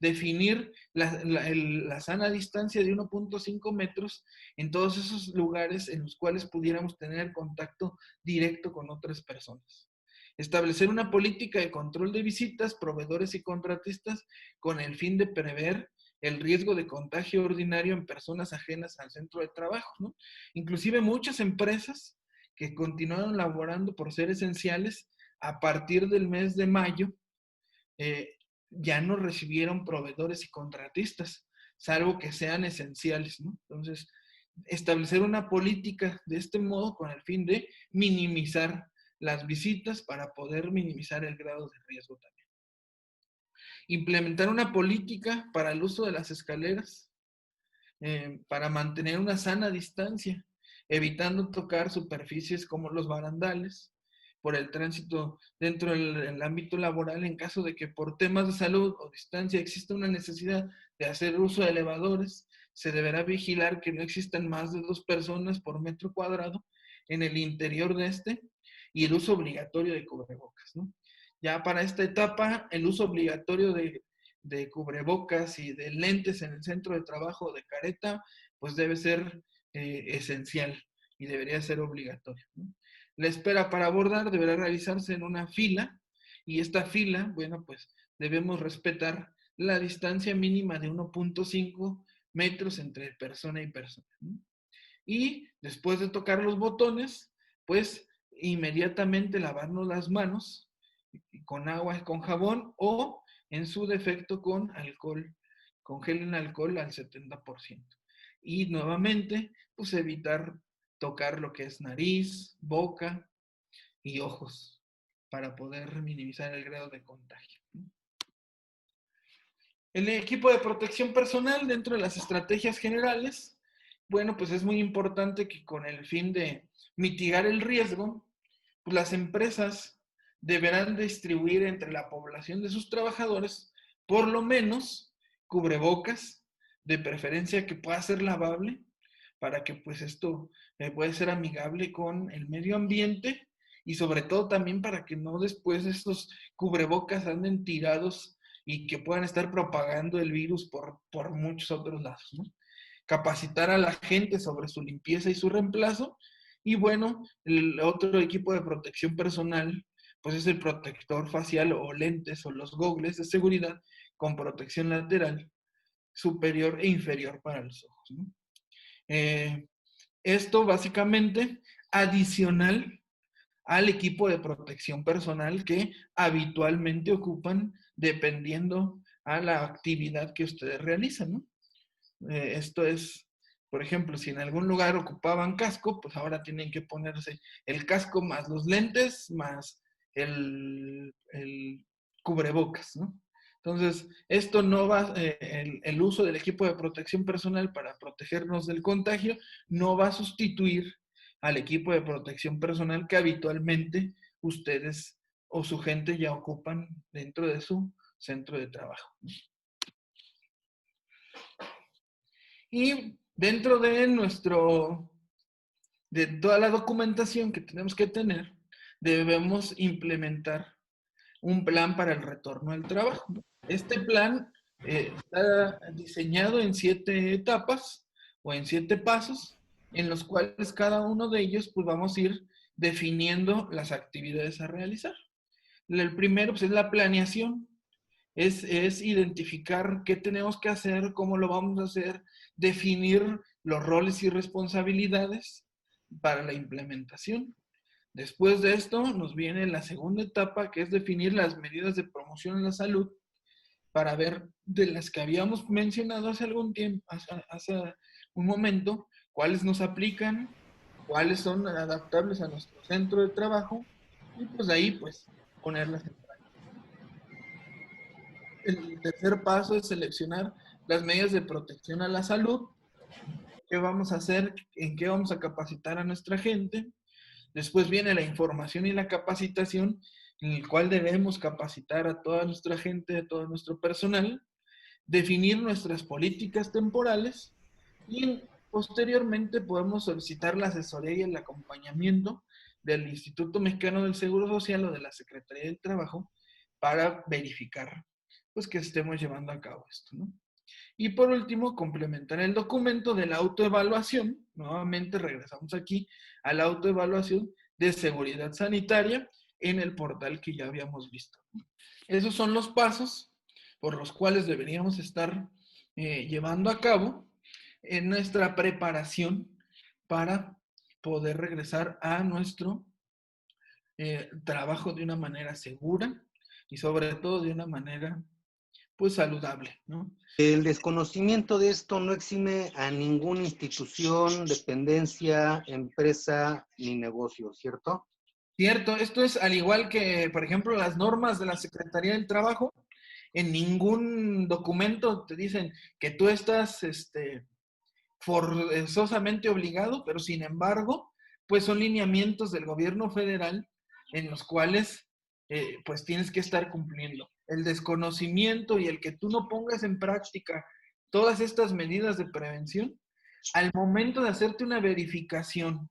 Definir la sana distancia de 1.5 metros en todos esos lugares en los cuales pudiéramos tener contacto directo con otras personas. Establecer una política de control de visitas, proveedores y contratistas con el fin de prever el riesgo de contagio ordinario en personas ajenas al centro de trabajo, ¿no? Inclusive muchas empresas que continuaron laborando por ser esenciales a partir del mes de mayo, ya no recibieron proveedores y contratistas, salvo que sean esenciales, ¿no? Entonces, establecer una política de este modo con el fin de minimizar las visitas para poder minimizar el grado de riesgo también. Implementar una política para el uso de las escaleras, para mantener una sana distancia, evitando tocar superficies como los barandales, por el tránsito dentro del ámbito laboral en caso de que por temas de salud o distancia exista una necesidad de hacer uso de elevadores. Se deberá vigilar que no existan más de 2 personas por metro cuadrado en el interior de este, y el uso obligatorio de cubrebocas, ¿no? Ya para esta etapa, el uso obligatorio de cubrebocas y de lentes en el centro de trabajo de careta, pues debe ser esencial y debería ser obligatorio, ¿no? La espera para abordar deberá realizarse en una fila, y esta fila, bueno, pues debemos respetar la distancia mínima de 1.5 metros entre persona y persona, ¿no? Y después de tocar los botones, pues inmediatamente lavarnos las manos con agua, con jabón, o en su defecto con alcohol, con gel en alcohol al 70%. Y nuevamente, pues evitar tocar lo que es nariz, boca y ojos para poder minimizar el grado de contagio. El equipo de protección personal dentro de las estrategias generales, bueno, pues es muy importante que con el fin de mitigar el riesgo, pues las empresas deberán distribuir entre la población de sus trabajadores por lo menos cubrebocas, de preferencia que pueda ser lavable, para que pues esto pueda ser amigable con el medio ambiente y sobre todo también para que no después estos cubrebocas anden tirados y que puedan estar propagando el virus por muchos otros lados, ¿no? Capacitar a la gente sobre su limpieza y su reemplazo. Y bueno, el otro equipo de protección personal, pues es el protector facial o lentes o los gogles de seguridad con protección lateral superior e inferior para los ojos, ¿no? Esto básicamente adicional al equipo de protección personal que habitualmente ocupan dependiendo a la actividad que ustedes realizan, ¿no? Esto es, por ejemplo, si en algún lugar ocupaban casco, pues ahora tienen que ponerse el casco más los lentes más el cubrebocas, ¿no? Entonces, esto no va, el uso del equipo de protección personal para protegernos del contagio no va a sustituir al equipo de protección personal que habitualmente ustedes o su gente ya ocupan dentro de su centro de trabajo. Y dentro de de toda la documentación que tenemos que tener, debemos implementar un plan para el retorno al trabajo. Este plan está diseñado en 7 etapas o en 7 pasos, en los cuales cada uno de ellos pues vamos a ir definiendo las actividades a realizar. El primero pues, es la planeación. Es identificar qué tenemos que hacer, cómo lo vamos a hacer, definir los roles y responsabilidades para la implementación. Después de esto nos viene la segunda etapa, que es definir las medidas de promoción a la salud para ver de las que habíamos mencionado hace algún tiempo, hace un momento, cuáles nos aplican, cuáles son adaptables a nuestro centro de trabajo y pues de ahí pues ponerlas en práctica. El tercer paso es seleccionar las medidas de protección a la salud, qué vamos a hacer, en qué vamos a capacitar a nuestra gente. Después viene la información y la capacitación, en el cual debemos capacitar a toda nuestra gente, a todo nuestro personal, definir nuestras políticas temporales y posteriormente podemos solicitar la asesoría y el acompañamiento del Instituto Mexicano del Seguro Social o de la Secretaría del Trabajo para verificar pues que estemos llevando a cabo esto, ¿no? Y por último, complementar el documento de la autoevaluación. Nuevamente regresamos aquí a la autoevaluación de seguridad sanitaria en el portal que ya habíamos visto. Esos son los pasos por los cuales deberíamos estar llevando a cabo en nuestra preparación para poder regresar a nuestro trabajo de una manera segura y sobre todo de una manera pues saludable, ¿no? El desconocimiento de esto no exime a ninguna institución, dependencia, empresa ni negocio, ¿cierto? Cierto, esto es al igual que, por ejemplo, las normas de la Secretaría del Trabajo. En ningún documento te dicen que tú estás forzosamente obligado, pero sin embargo, pues son lineamientos del gobierno federal en los cuales pues tienes que estar cumpliendo. El desconocimiento y el que tú no pongas en práctica todas estas medidas de prevención, al momento de hacerte una verificación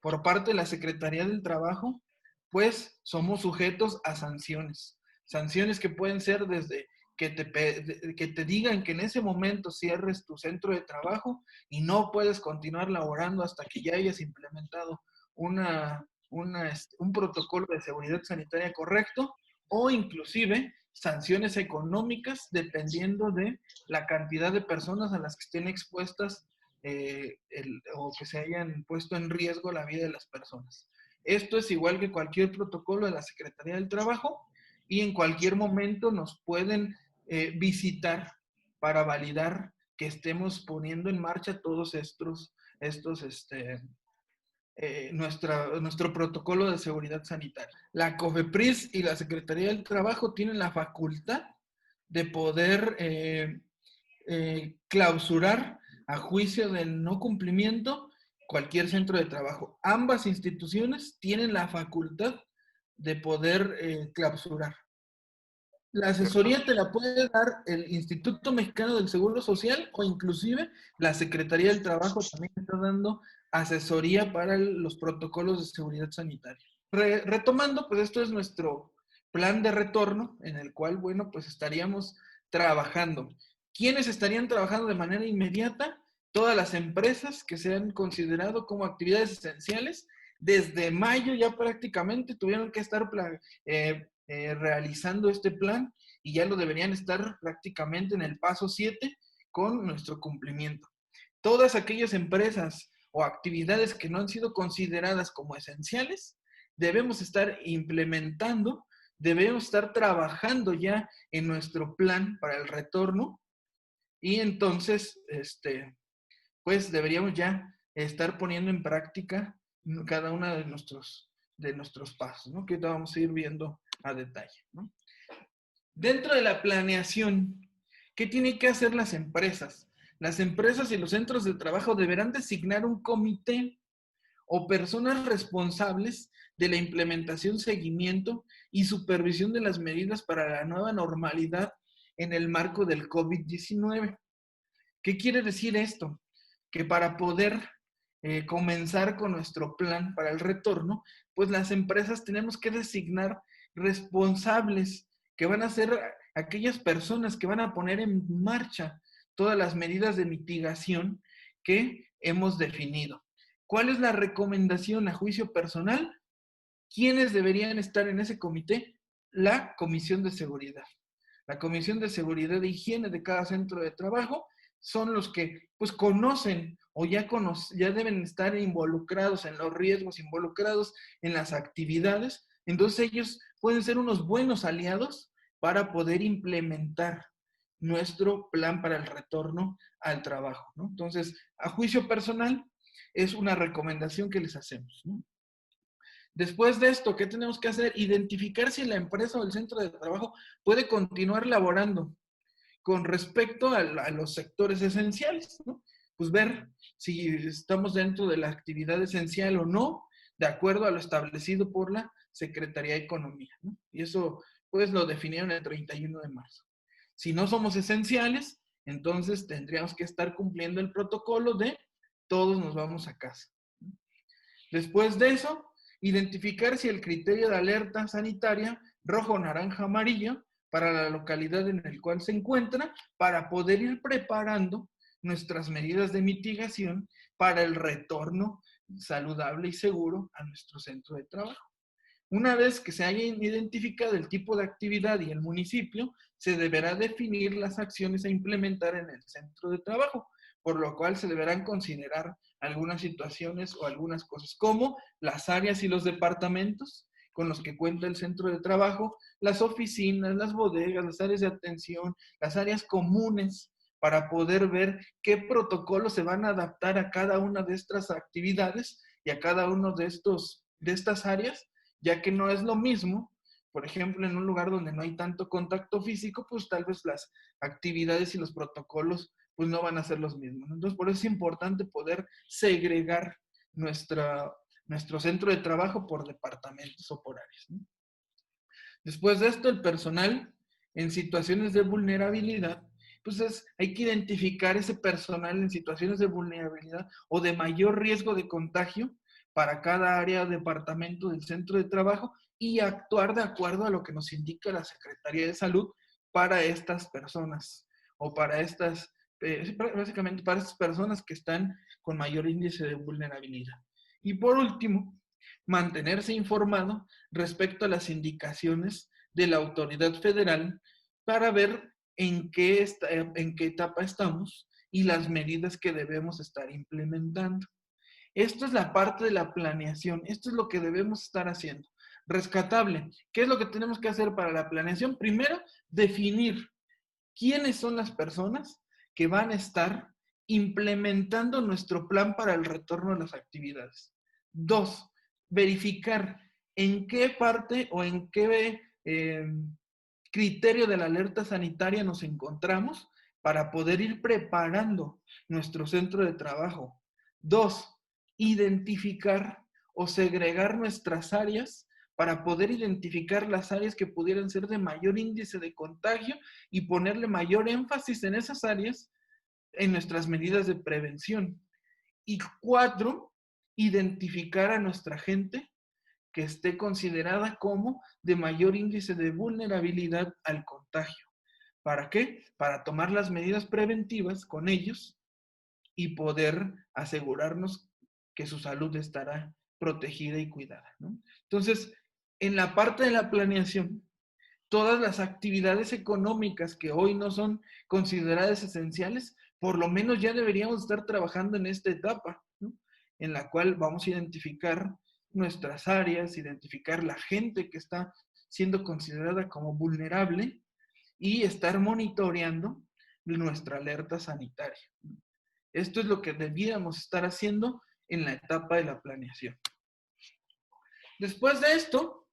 por parte de la Secretaría del Trabajo, pues somos sujetos a sanciones. Sanciones que pueden ser desde que te digan que en ese momento cierres tu centro de trabajo y no puedes continuar laborando hasta que ya hayas implementado un protocolo de seguridad sanitaria correcto, o inclusive sanciones económicas dependiendo de la cantidad de personas a las que estén expuestas o que se hayan puesto en riesgo la vida de las personas. Esto es igual que cualquier protocolo de la Secretaría del Trabajo y en cualquier momento nos pueden visitar para validar que estemos poniendo en marcha todos nuestro protocolo de seguridad sanitaria. La COFEPRIS y la Secretaría del Trabajo tienen la facultad de poder clausurar a juicio del no cumplimiento cualquier centro de trabajo. Ambas instituciones tienen la facultad de poder clausurar. La asesoría te la puede dar el Instituto Mexicano del Seguro Social o inclusive la Secretaría del Trabajo también está dando asesoría para los protocolos de seguridad sanitaria. Retomando, pues esto es nuestro plan de retorno en el cual, bueno, pues estaríamos trabajando. ¿Quiénes estarían trabajando de manera inmediata? Todas las empresas que se han considerado como actividades esenciales. Desde mayo ya prácticamente tuvieron que estar realizando este plan y ya lo deberían estar prácticamente en el paso 7 con nuestro cumplimiento. Todas aquellas empresas o actividades que no han sido consideradas como esenciales, debemos estar implementando, debemos estar trabajando ya en nuestro plan para el retorno y entonces, pues deberíamos ya estar poniendo en práctica cada uno de nuestros pasos, ¿no? Que vamos a ir viendo a detalle, ¿no? Dentro de la planeación, ¿qué tienen que hacer las empresas? Las empresas y los centros de trabajo deberán designar un comité o personas responsables de la implementación, seguimiento y supervisión de las medidas para la nueva normalidad en el marco del COVID-19. ¿Qué quiere decir esto? Que para poder comenzar con nuestro plan para el retorno, pues las empresas tenemos que designar responsables que van a ser aquellas personas que van a poner en marcha todas las medidas de mitigación que hemos definido. ¿Cuál es la recomendación a juicio personal? ¿Quiénes deberían estar en ese comité? La Comisión de Seguridad. La Comisión de Seguridad e Higiene de cada centro de trabajo son los que pues conocen o ya deben estar involucrados en los riesgos, involucrados en las actividades. Entonces ellos pueden ser unos buenos aliados para poder implementar nuestro plan para el retorno al trabajo, ¿no? Entonces, a juicio personal, es una recomendación que les hacemos, ¿no? Después de esto, ¿qué tenemos que hacer? Identificar si la empresa o el centro de trabajo puede continuar laborando con respecto a los sectores esenciales, ¿no? Pues ver si estamos dentro de la actividad esencial o no, de acuerdo a lo establecido por la Secretaría de Economía, ¿no? Y eso, pues, lo definieron el 31 de marzo. Si no somos esenciales, entonces tendríamos que estar cumpliendo el protocolo de todos nos vamos a casa. Después de eso, identificar si el criterio de alerta sanitaria rojo, naranja, amarillo para la localidad en la cual se encuentra, para poder ir preparando nuestras medidas de mitigación para el retorno saludable y seguro a nuestro centro de trabajo. Una vez que se haya identificado el tipo de actividad y el municipio, se deberá definir las acciones a implementar en el centro de trabajo, por lo cual se deberán considerar algunas situaciones o algunas cosas, como las áreas y los departamentos con los que cuenta el centro de trabajo, las oficinas, las bodegas, las áreas de atención, las áreas comunes, para poder ver qué protocolos se van a adaptar a cada una de estas actividades y a cada uno de estas áreas, ya que no es lo mismo, por ejemplo, en un lugar donde no hay tanto contacto físico, pues tal vez las actividades y los protocolos pues no van a ser los mismos. Entonces, por eso es importante poder segregar nuestro centro de trabajo por departamentos o por áreas, ¿no? Después de esto, el personal en situaciones de vulnerabilidad, pues hay que identificar ese personal en situaciones de vulnerabilidad o de mayor riesgo de contagio para cada área o departamento del centro de trabajo y actuar de acuerdo a lo que nos indica la Secretaría de Salud para estas personas o para básicamente para estas personas que están con mayor índice de vulnerabilidad. Y por último, mantenerse informado respecto a las indicaciones de la autoridad federal para ver en qué etapa estamos y las medidas que debemos estar implementando. Esto es la parte de la planeación, esto es lo que debemos estar haciendo. Rescatable, ¿qué es lo que tenemos que hacer para la planeación? Primero, definir quiénes son las personas que van a estar implementando nuestro plan para el retorno a las actividades. 2, verificar en qué parte o en qué criterio de la alerta sanitaria nos encontramos para poder ir preparando nuestro centro de trabajo? 2, identificar o segregar nuestras áreas para poder identificar las áreas que pudieran ser de mayor índice de contagio y ponerle mayor énfasis en esas áreas en nuestras medidas de prevención. Y 4, identificar a nuestra gente que esté considerada como de mayor índice de vulnerabilidad al contagio. ¿Para qué? Para tomar las medidas preventivas con ellos y poder asegurarnos que su salud estará protegida y cuidada, ¿no? Entonces, en la parte de la planeación, todas las actividades económicas que hoy no son consideradas esenciales, por lo menos ya deberíamos estar trabajando en esta etapa, ¿no? En la cual vamos a identificar nuestras áreas, identificar la gente que está siendo considerada como vulnerable y estar monitoreando nuestra alerta sanitaria. Esto es lo que debiéramos estar haciendo en la etapa de la planeación. Después de esto,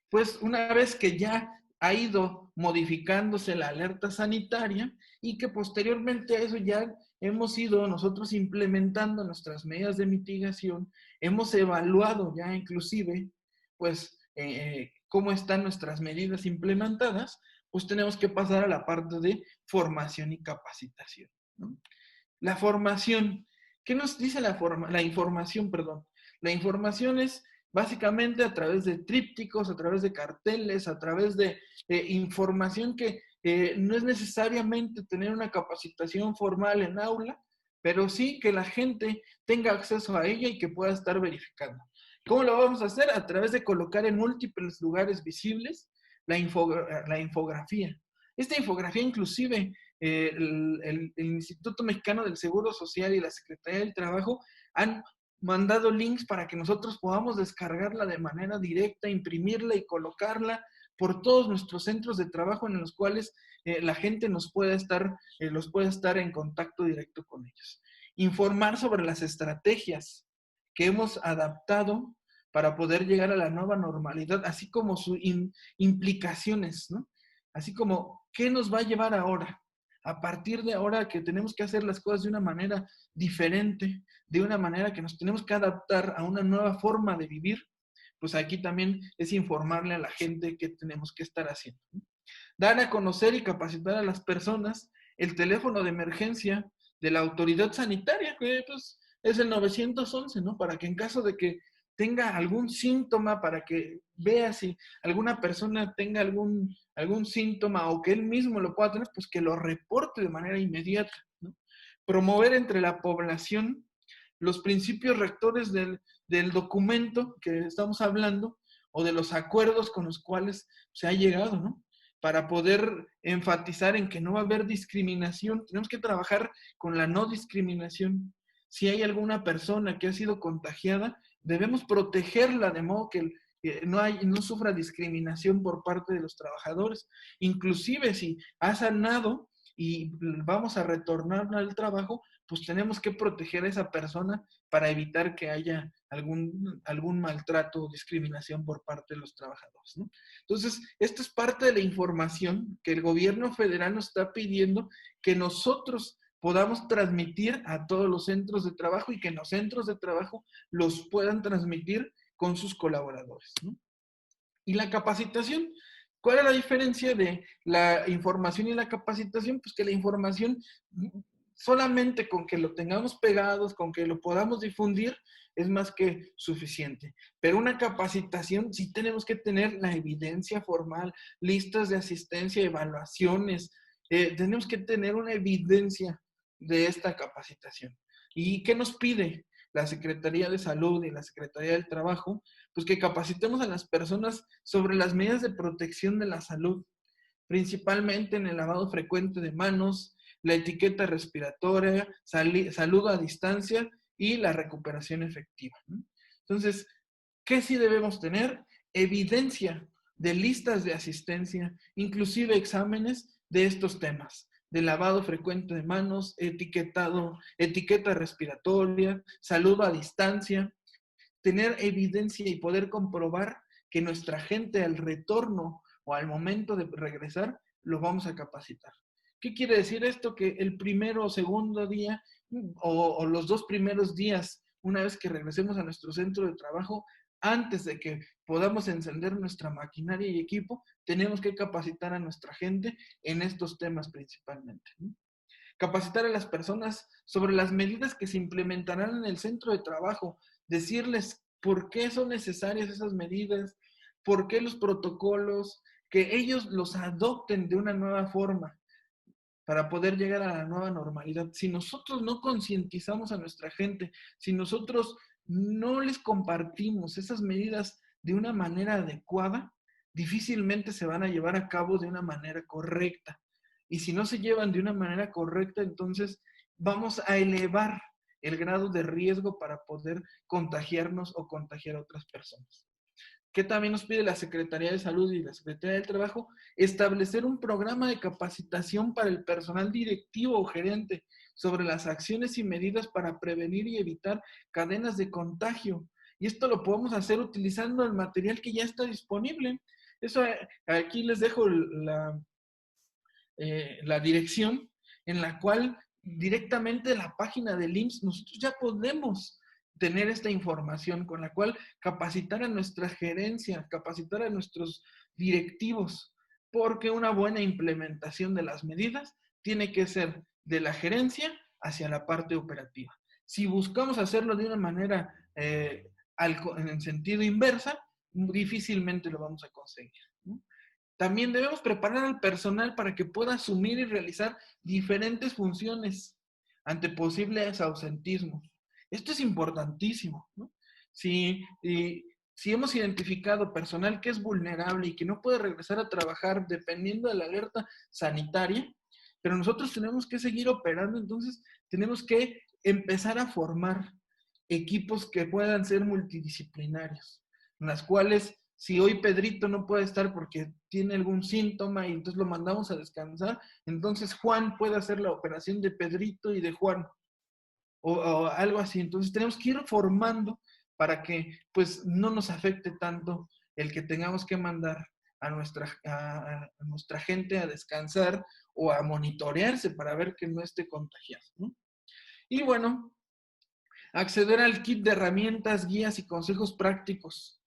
pues una vez que ya ha ido modificándose la alerta sanitaria y que posteriormente a eso ya hemos ido nosotros implementando nuestras medidas de mitigación, hemos evaluado ya inclusive, pues, cómo están nuestras medidas implementadas, pues tenemos que pasar a la parte de formación y capacitación, ¿no? La formación, ¿qué nos dice la información, perdón? La información es básicamente a través de trípticos, a través de carteles, a través de información que no es necesariamente tener una capacitación formal en aula, pero sí que la gente tenga acceso a ella y que pueda estar verificando. ¿Cómo lo vamos a hacer? A través de colocar en múltiples lugares visibles la infografía. Esta infografía inclusive el Instituto Mexicano del Seguro Social y la Secretaría del Trabajo han mandado links para que nosotros podamos descargarla de manera directa, imprimirla y colocarla por todos nuestros centros de trabajo en los cuales la gente los pueda estar en contacto directo con ellos. Informar sobre las estrategias que hemos adaptado para poder llegar a la nueva normalidad, así como sus implicaciones, ¿no? Así como, ¿qué nos va a llevar ahora? A partir de ahora que tenemos que hacer las cosas de una manera diferente, de una manera que nos tenemos que adaptar a una nueva forma de vivir, pues aquí también es informarle a la gente qué tenemos que estar haciendo, ¿no? Dar a conocer y capacitar a las personas el teléfono de emergencia de la autoridad sanitaria, que pues, es el 911, ¿no? Para que en caso de que tenga algún síntoma, para que vea si alguna persona tenga algún síntoma o que él mismo lo pueda tener, pues que lo reporte de manera inmediata, ¿no? Promover entre la población los principios rectores del documento que estamos hablando o de los acuerdos con los cuales se ha llegado, ¿no? Para poder enfatizar en que no va a haber discriminación. Tenemos que trabajar con la no discriminación. Si hay alguna persona que ha sido contagiada, debemos protegerla de modo que no sufra discriminación por parte de los trabajadores. Inclusive si ha sanado y vamos a retornar al trabajo, pues tenemos que proteger a esa persona para evitar que haya algún maltrato o discriminación por parte de los trabajadores, ¿no? Entonces, esto es parte de la información que el gobierno federal nos está pidiendo que nosotros podamos transmitir a todos los centros de trabajo y que los centros de trabajo los puedan transmitir con sus colaboradores, ¿no? Y la capacitación, ¿cuál es la diferencia de la información y la capacitación? Pues que la información solamente con que lo tengamos pegados, con que lo podamos difundir, es más que suficiente. Pero una capacitación sí tenemos que tener la evidencia formal, listas de asistencia, evaluaciones, tenemos que tener una evidencia de esta capacitación. ¿Y qué nos pide la Secretaría de Salud y la Secretaría del Trabajo? Pues que capacitemos a las personas sobre las medidas de protección de la salud, principalmente en el lavado frecuente de manos, la etiqueta respiratoria, salud a distancia y la recuperación efectiva, ¿no? Entonces, ¿qué sí debemos tener? Evidencia de listas de asistencia, inclusive exámenes de estos temas, de lavado frecuente de manos, etiqueta respiratoria, salud a distancia, tener evidencia y poder comprobar que nuestra gente al retorno o al momento de regresar, lo vamos a capacitar. ¿Qué quiere decir esto? Que el primero o segundo día o los 2 primeros días, una vez que regresemos a nuestro centro de trabajo, antes de que podamos encender nuestra maquinaria y equipo, tenemos que capacitar a nuestra gente en estos temas principalmente, ¿no? Capacitar a las personas sobre las medidas que se implementarán en el centro de trabajo, decirles por qué son necesarias esas medidas, por qué los protocolos, que ellos los adopten de una nueva forma para poder llegar a la nueva normalidad. Si nosotros no concientizamos a nuestra gente, si nosotros no les compartimos esas medidas de una manera adecuada, difícilmente se van a llevar a cabo de una manera correcta. Y si no se llevan de una manera correcta, entonces vamos a elevar el grado de riesgo para poder contagiarnos o contagiar a otras personas. ¿Qué también nos pide la Secretaría de Salud y la Secretaría del Trabajo? Establecer un programa de capacitación para el personal directivo o gerente sobre las acciones y medidas para prevenir y evitar cadenas de contagio. Y esto lo podemos hacer utilizando el material que ya está disponible. Eso, aquí les dejo la dirección en la cual directamente en la página del IMSS nosotros ya podemos tener esta información con la cual capacitar a nuestra gerencia, capacitar a nuestros directivos, porque una buena implementación de las medidas tiene que ser de la gerencia hacia la parte operativa. Si buscamos hacerlo de una manera en sentido inversa, difícilmente lo vamos a conseguir, ¿no? También debemos preparar al personal para que pueda asumir y realizar diferentes funciones ante posibles ausentismos. Esto es importantísimo, ¿no? Si hemos identificado personal que es vulnerable y que no puede regresar a trabajar dependiendo de la alerta sanitaria, pero nosotros tenemos que seguir operando, entonces tenemos que empezar a formar equipos que puedan ser multidisciplinarios, en las cuales si hoy Pedrito no puede estar porque tiene algún síntoma y entonces lo mandamos a descansar, entonces Juan puede hacer la operación de Pedrito y de Juan, o algo así. Entonces tenemos que ir formando para que pues no nos afecte tanto el que tengamos que mandar a nuestra gente a descansar o a monitorearse para ver que no esté contagiado, ¿no? Y bueno, acceder al kit de herramientas, guías y consejos prácticos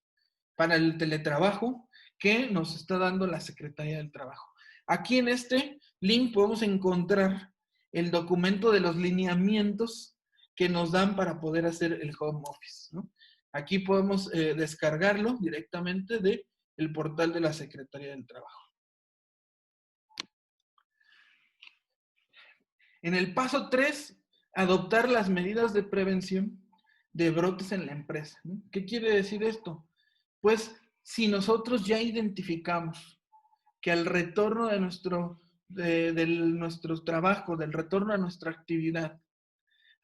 para el teletrabajo que nos está dando la Secretaría del Trabajo. Aquí en este link podemos encontrar el documento de los lineamientos que nos dan para poder hacer el home office, ¿no? Aquí podemos descargarlo directamente del portal de la Secretaría del Trabajo. En el paso 3, adoptar las medidas de prevención de brotes en la empresa, ¿no? ¿Qué quiere decir esto? Pues si nosotros ya identificamos que al retorno de nuestro trabajo, del retorno a nuestra actividad,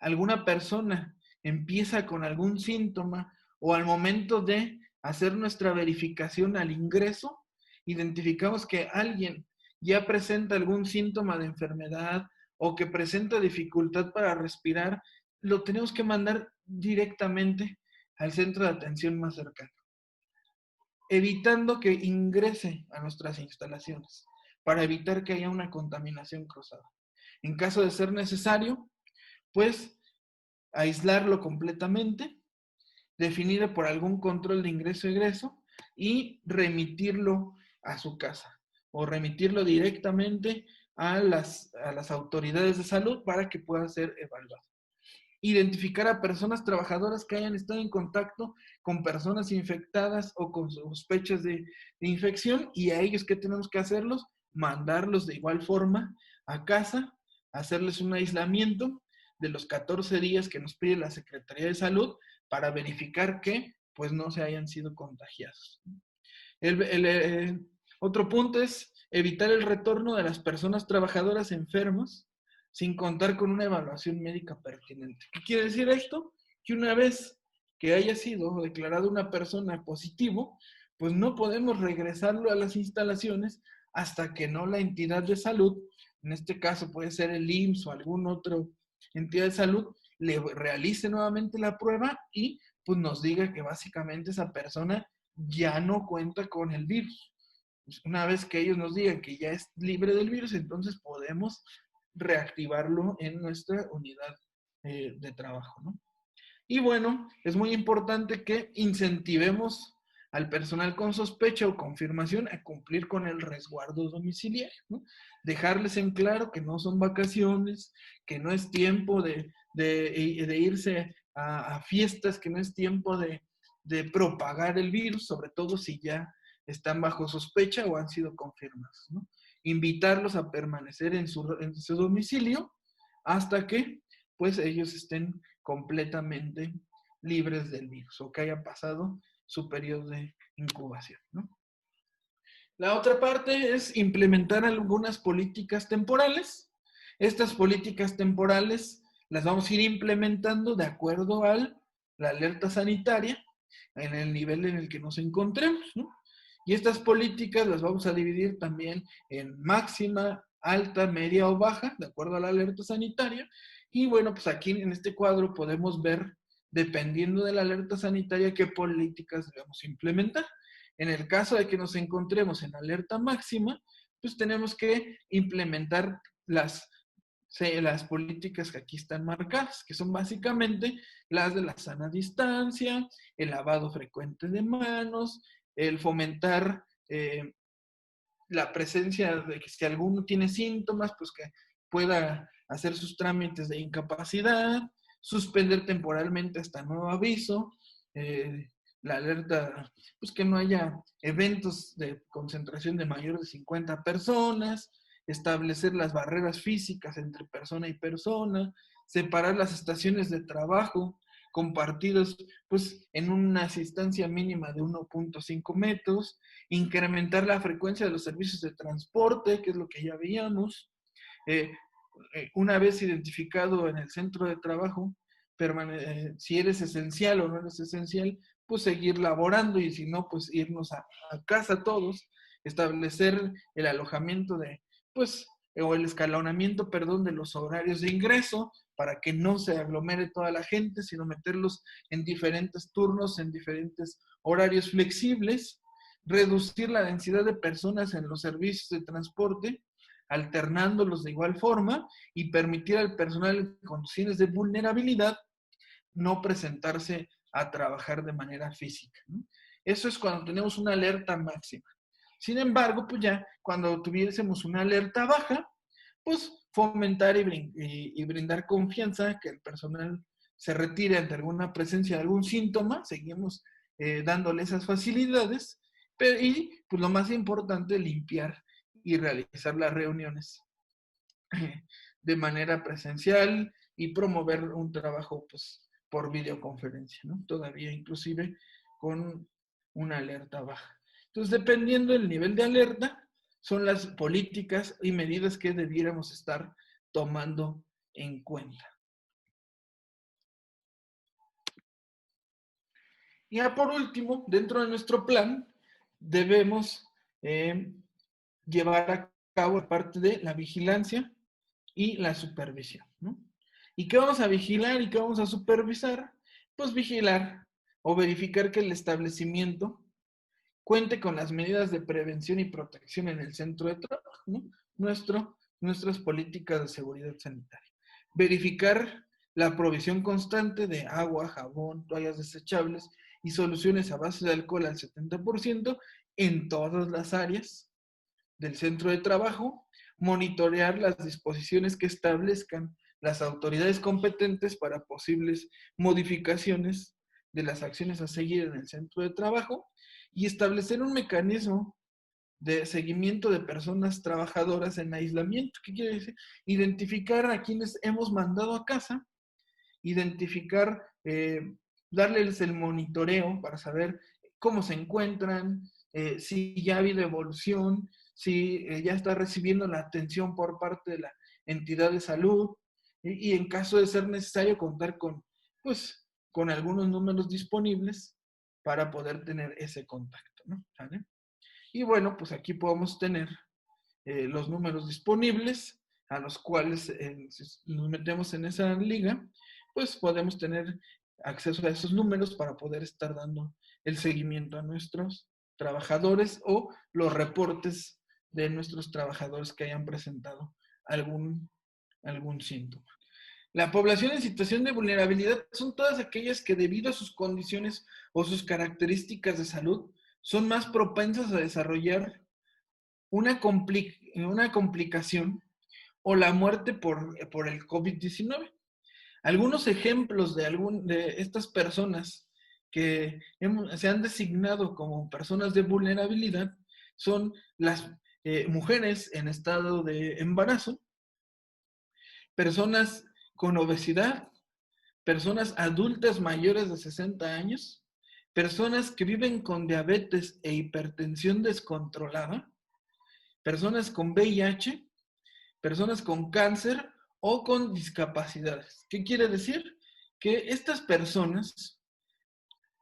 alguna persona empieza con algún síntoma o al momento de hacer nuestra verificación al ingreso, identificamos que alguien ya presenta algún síntoma de enfermedad o que presenta dificultad para respirar, lo tenemos que mandar directamente al centro de atención más cercano, evitando que ingrese a nuestras instalaciones, para evitar que haya una contaminación cruzada. En caso de ser necesario, pues aislarlo completamente, definir por algún control de ingreso-egreso y remitirlo a su casa o remitirlo directamente a las autoridades de salud para que pueda ser evaluado. Identificar a personas trabajadoras que hayan estado en contacto con personas infectadas o con sospechas de infección, y a ellos, ¿qué tenemos que hacerlos? Mandarlos de igual forma a casa, hacerles un aislamiento de los 14 días que nos pide la Secretaría de Salud para verificar que pues no se hayan sido contagiados. Otro punto es evitar el retorno de las personas trabajadoras enfermas sin contar con una evaluación médica pertinente. ¿Qué quiere decir esto? Que una vez que haya sido declarada una persona positivo, pues no podemos regresarlo a las instalaciones hasta que no la entidad de salud, en este caso puede ser el IMSS o alguna otra entidad de salud, le realice nuevamente la prueba y pues nos diga que básicamente esa persona ya no cuenta con el virus. Una vez que ellos nos digan que ya es libre del virus, entonces podemos reactivarlo en nuestra unidad de trabajo, ¿no? Y bueno, es muy importante que incentivemos al personal con sospecha o confirmación a cumplir con el resguardo domiciliario, ¿no? Dejarles en claro que no son vacaciones, que no es tiempo de irse a fiestas, que no es tiempo de propagar el virus, sobre todo si ya están bajo sospecha o han sido confirmados, ¿no? Invitarlos a permanecer en su domicilio hasta que pues ellos estén completamente libres del virus o que haya pasado su periodo de incubación, ¿no? La otra parte es implementar algunas políticas temporales. Estas políticas temporales las vamos a ir implementando de acuerdo a la alerta sanitaria en el nivel en el que nos encontremos, ¿no? Y estas políticas las vamos a dividir también en máxima, alta, media o baja, de acuerdo a la alerta sanitaria. Y bueno, pues aquí en este cuadro podemos ver, dependiendo de la alerta sanitaria, qué políticas debemos implementar. En el caso de que nos encontremos en alerta máxima, pues tenemos que implementar las políticas que aquí están marcadas, que son básicamente las de la sana distancia, el lavado frecuente de manos, el fomentar la presencia de que si alguno tiene síntomas, pues que pueda hacer sus trámites de incapacidad, suspender temporalmente hasta nuevo aviso, la alerta, pues que no haya eventos de concentración de mayor de 50 personas, establecer las barreras físicas entre persona y persona, separar las estaciones de trabajo compartidos pues en una distancia mínima de 1.5 metros, incrementar la frecuencia de los servicios de transporte, que es lo que ya veíamos. Una vez identificado en el centro de trabajo, si eres esencial o no eres esencial, pues seguir laborando y si no, pues irnos a casa todos, establecer el alojamiento o el escalonamiento, perdón, de los horarios de ingreso para que no se aglomere toda la gente, sino meterlos en diferentes turnos, en diferentes horarios flexibles, reducir la densidad de personas en los servicios de transporte, alternándolos de igual forma y permitir al personal en condiciones de vulnerabilidad no presentarse a trabajar de manera física, ¿no? Eso es cuando tenemos una alerta máxima. Sin embargo, pues ya cuando tuviésemos una alerta baja, pues fomentar y brindar confianza, que el personal se retire ante alguna presencia de algún síntoma, seguimos dándole esas facilidades, y pues lo más importante, limpiar y realizar las reuniones de manera presencial y promover un trabajo pues por videoconferencia, ¿no? Todavía inclusive con una alerta baja. Entonces, dependiendo del nivel de alerta, son las políticas y medidas que debiéramos estar tomando en cuenta. Y ya por último, dentro de nuestro plan, debemos llevar a cabo parte de la vigilancia y la supervisión, ¿no? ¿Y qué vamos a vigilar y qué vamos a supervisar? Pues vigilar o verificar que el establecimiento cuente con las medidas de prevención y protección en el centro de trabajo, ¿no? Nuestras políticas de seguridad sanitaria. Verificar la provisión constante de agua, jabón, toallas desechables y soluciones a base de alcohol al 70% en todas las áreas del centro de trabajo, monitorear las disposiciones que establezcan las autoridades competentes para posibles modificaciones de las acciones a seguir en el centro de trabajo y establecer un mecanismo de seguimiento de personas trabajadoras en aislamiento. ¿Qué quiere decir? Identificar a quienes hemos mandado a casa, identificar, darles el monitoreo para saber cómo se encuentran, si ya ha habido evolución, si ya está recibiendo la atención por parte de la entidad de salud y en caso de ser necesario contar pues, con algunos números disponibles para poder tener ese contacto, ¿no? ¿Vale? Y bueno, pues aquí podemos tener los números disponibles a los cuales si nos metemos en esa liga, pues podemos tener acceso a esos números para poder estar dando el seguimiento a nuestros trabajadores o los reportes de nuestros trabajadores que hayan presentado algún síntoma. La población en situación de vulnerabilidad son todas aquellas que debido a sus condiciones o sus características de salud son más propensas a desarrollar una complicación o la muerte por el COVID-19. Algunos ejemplos de estas personas que se han designado como personas de vulnerabilidad son las mujeres en estado de embarazo, personas con obesidad, personas adultas mayores de 60 años, personas que viven con diabetes e hipertensión descontrolada, personas con VIH, personas con cáncer o con discapacidades. ¿Qué quiere decir? Que estas personas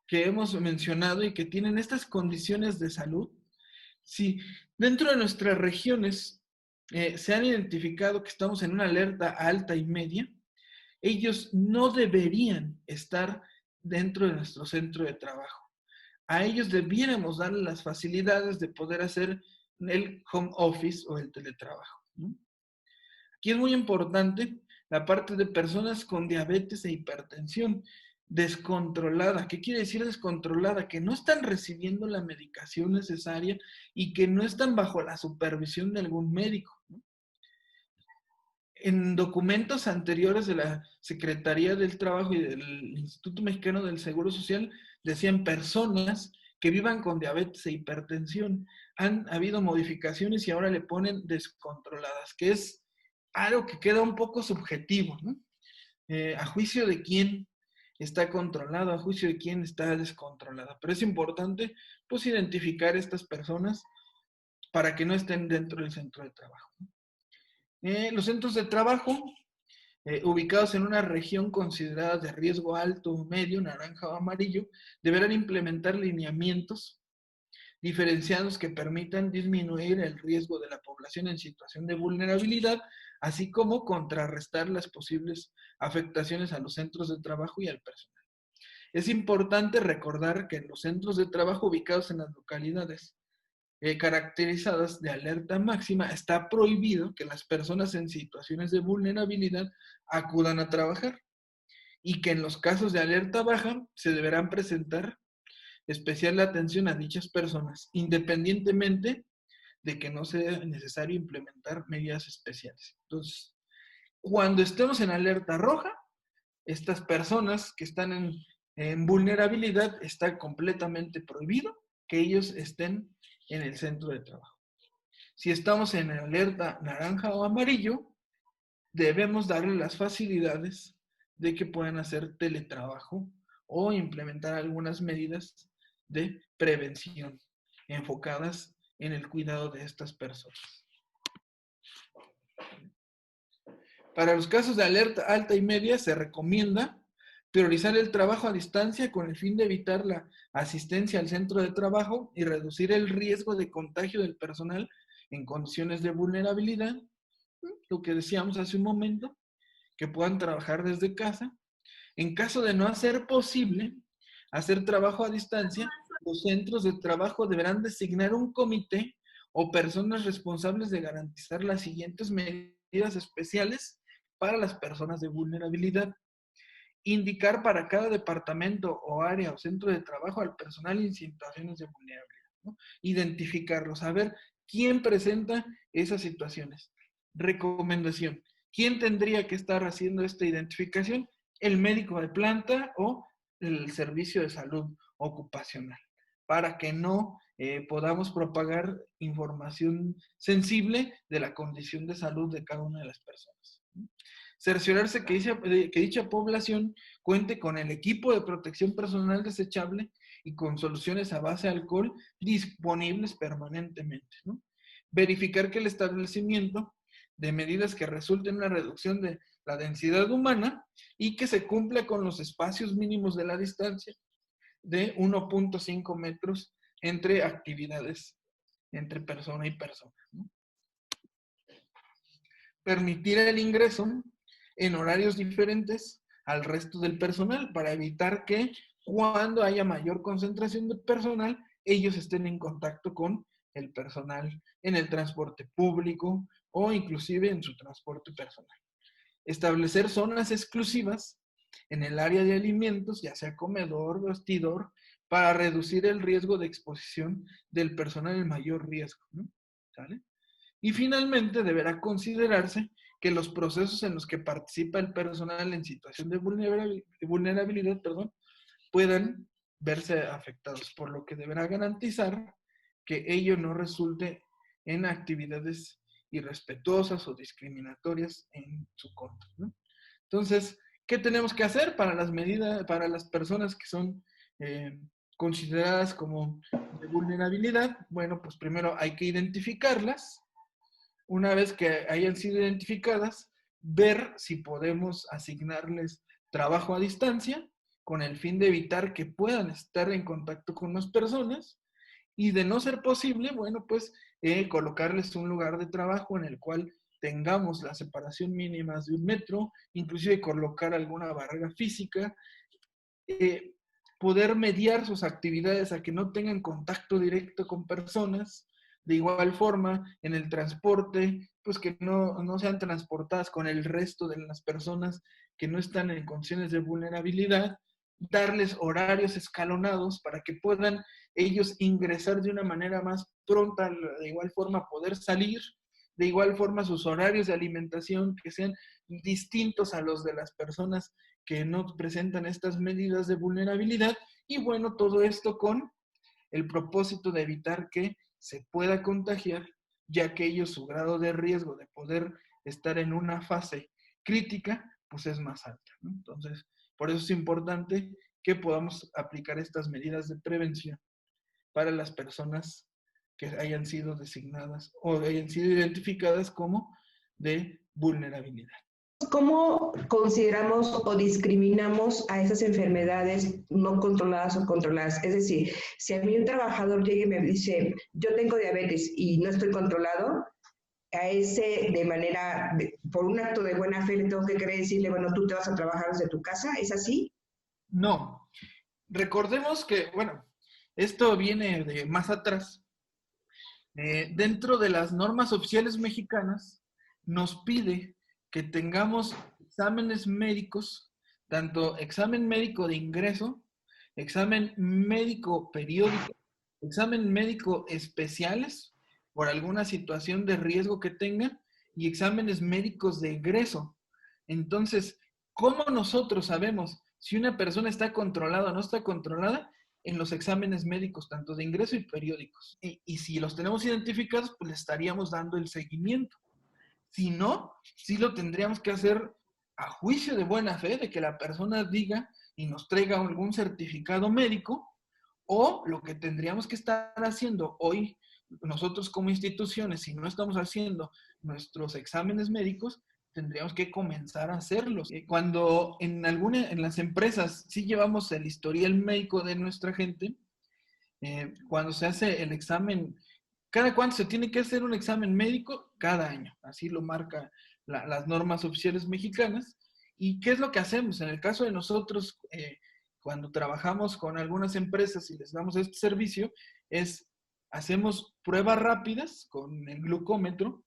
que hemos mencionado y que tienen estas condiciones de salud, si dentro de nuestras regiones se han identificado que estamos en una alerta alta y media, ellos no deberían estar dentro de nuestro centro de trabajo. A ellos debiéramos darle las facilidades de poder hacer el home office o el teletrabajo, ¿no? Aquí es muy importante la parte de personas con diabetes e hipertensión descontrolada. ¿Qué quiere decir descontrolada? Que no están recibiendo la medicación necesaria y que no están bajo la supervisión de algún médico, ¿no? En documentos anteriores de la Secretaría del Trabajo y del Instituto Mexicano del Seguro Social decían personas que vivan con diabetes e hipertensión. Han habido modificaciones y ahora le ponen descontroladas, que es algo que queda un poco subjetivo, ¿no? A juicio de quién está controlado, a juicio de quién está descontrolada. Pero es importante, pues, identificar estas personas para que no estén dentro del centro de trabajo. Los centros de trabajo ubicados en una región considerada de riesgo alto, medio, naranja o amarillo, deberán implementar lineamientos diferenciados que permitan disminuir el riesgo de la población en situación de vulnerabilidad, así como contrarrestar las posibles afectaciones a los centros de trabajo y al personal. Es importante recordar que en los centros de trabajo ubicados en las localidades caracterizadas de alerta máxima, está prohibido que las personas en situaciones de vulnerabilidad acudan a trabajar y que en los casos de alerta baja se deberán presentar especial atención a dichas personas, independientemente de que no sea necesario implementar medidas especiales. Entonces, cuando estemos en alerta roja, estas personas que están en vulnerabilidad, está completamente prohibido que ellos estén en el centro de trabajo. Si estamos en alerta naranja o amarillo, debemos darle las facilidades de que puedan hacer teletrabajo o implementar algunas medidas de prevención enfocadas en el cuidado de estas personas. Para los casos de alerta alta y media se recomienda priorizar el trabajo a distancia con el fin de evitar la asistencia al centro de trabajo y reducir el riesgo de contagio del personal en condiciones de vulnerabilidad. Lo que decíamos hace un momento, que puedan trabajar desde casa. En caso de no ser posible hacer trabajo a distancia, los centros de trabajo deberán designar un comité o personas responsables de garantizar las siguientes medidas especiales para las personas de vulnerabilidad. Indicar para cada departamento o área o centro de trabajo al personal en situaciones de vulnerabilidad, ¿no? Identificarlo, saber quién presenta esas situaciones. Recomendación. ¿Quién tendría que estar haciendo esta identificación? El médico de planta o el servicio de salud ocupacional, para que no podamos propagar información sensible de la condición de salud de cada una de las personas. Cerciorarse que dicha población cuente con el equipo de protección personal desechable y con soluciones a base de alcohol disponibles permanentemente, ¿no? Verificar que el establecimiento de medidas que resulten en una reducción de la densidad humana y que se cumpla con los espacios mínimos de la distancia de 1.5 metros entre actividades, entre persona y persona, ¿no? Permitir el ingreso en horarios diferentes al resto del personal para evitar que cuando haya mayor concentración de personal, ellos estén en contacto con el personal en el transporte público o inclusive en su transporte personal. Establecer zonas exclusivas en el área de alimentos, ya sea comedor, vestidor, para reducir el riesgo de exposición del personal en mayor riesgo, ¿no? ¿Sale? Y finalmente deberá considerarse que los procesos en los que participa el personal en situación de vulnerabilidad, puedan verse afectados, por lo que deberá garantizar que ello no resulte en actividades irrespetuosas o discriminatorias en su contra, ¿no? Entonces, ¿qué tenemos que hacer para las medidas, para las personas que son consideradas como de vulnerabilidad? Bueno, pues primero hay que identificarlas. Una vez que hayan sido identificadas, ver si podemos asignarles trabajo a distancia con el fin de evitar que puedan estar en contacto con las personas y de no ser posible, bueno, pues colocarles un lugar de trabajo en el cual tengamos la separación mínima de 1 metro, inclusive colocar alguna barrera física, poder mediar sus actividades a que no tengan contacto directo con personas. De igual forma, en el transporte, pues que no sean transportadas con el resto de las personas que no están en condiciones de vulnerabilidad, darles horarios escalonados para que puedan ellos ingresar de una manera más pronta, de igual forma poder salir, de igual forma sus horarios de alimentación que sean distintos a los de las personas que no presentan estas medidas de vulnerabilidad, y bueno, todo esto con el propósito de evitar que se pueda contagiar, ya que ellos su grado de riesgo de poder estar en una fase crítica, pues es más alta, ¿no? Entonces, por eso es importante que podamos aplicar estas medidas de prevención para las personas que hayan sido designadas o hayan sido identificadas como de vulnerabilidad. ¿Cómo consideramos o discriminamos a esas enfermedades no controladas o controladas? Es decir, si a mí un trabajador llega y me dice, yo tengo diabetes y no estoy controlado, a ese por un acto de buena fe le tengo que querer decirle, bueno, tú te vas a trabajar desde tu casa, ¿es así? No. Recordemos que, bueno, esto viene de más atrás. Dentro de las normas oficiales mexicanas, nos pide que tengamos exámenes médicos, tanto examen médico de ingreso, examen médico periódico, examen médico especiales por alguna situación de riesgo que tengan y exámenes médicos de egreso. Entonces, ¿cómo nosotros sabemos si una persona está controlada o no está controlada? En los exámenes médicos, tanto de ingreso y periódicos. Y si los tenemos identificados, pues le estaríamos dando el seguimiento. Si no, sí lo tendríamos que hacer a juicio de buena fe, de que la persona diga y nos traiga algún certificado médico, o lo que tendríamos que estar haciendo hoy nosotros como instituciones, si no estamos haciendo nuestros exámenes médicos, tendríamos que comenzar a hacerlos. Cuando en las empresas sí llevamos el historial médico de nuestra gente, cuando se hace el examen, ¿cada cuánto se tiene que hacer un examen médico? Cada año, así lo marca las normas oficiales mexicanas. ¿Y qué es lo que hacemos? En el caso de nosotros, cuando trabajamos con algunas empresas y les damos este servicio, hacemos pruebas rápidas con el glucómetro,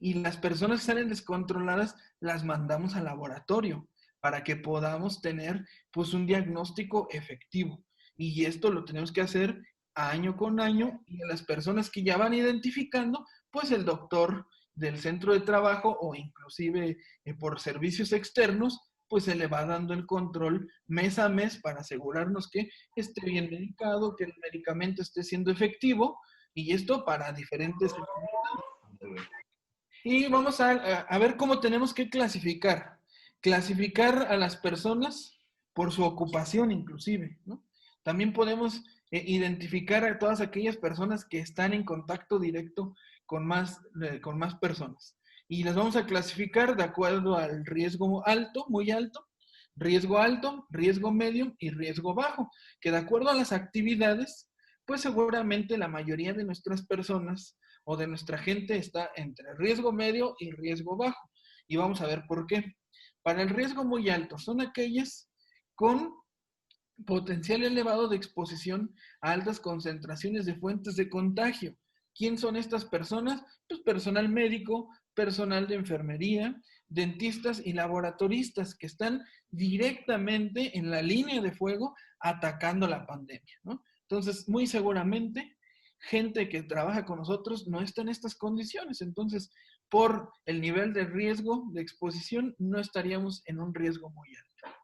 y las personas que salen descontroladas las mandamos al laboratorio para que podamos tener pues un diagnóstico efectivo. Y esto lo tenemos que hacer año con año, y a las personas que ya van identificando, pues el doctor del centro de trabajo o inclusive por servicios externos, pues se le va dando el control mes a mes para asegurarnos que esté bien medicado, que el medicamento esté siendo efectivo, y esto para diferentes enfermedades. Y vamos a ver cómo tenemos que clasificar. Clasificar a las personas por su ocupación inclusive, ¿no? También podemos identificar a todas aquellas personas que están en contacto directo con más personas. Y las vamos a clasificar de acuerdo al riesgo alto, muy alto, riesgo medio y riesgo bajo, que de acuerdo a las actividades, pues seguramente la mayoría de nuestras personas o de nuestra gente está entre riesgo medio y riesgo bajo. Y vamos a ver por qué. Para el riesgo muy alto son aquellas con Potencial elevado de exposición a altas concentraciones de fuentes de contagio. ¿Quién son estas personas? Pues personal médico, personal de enfermería, dentistas y laboratoristas que están directamente en la línea de fuego atacando la pandemia, ¿no? Entonces, muy seguramente, gente que trabaja con nosotros no está en estas condiciones. Entonces, por el nivel de riesgo de exposición, no estaríamos en un riesgo muy alto.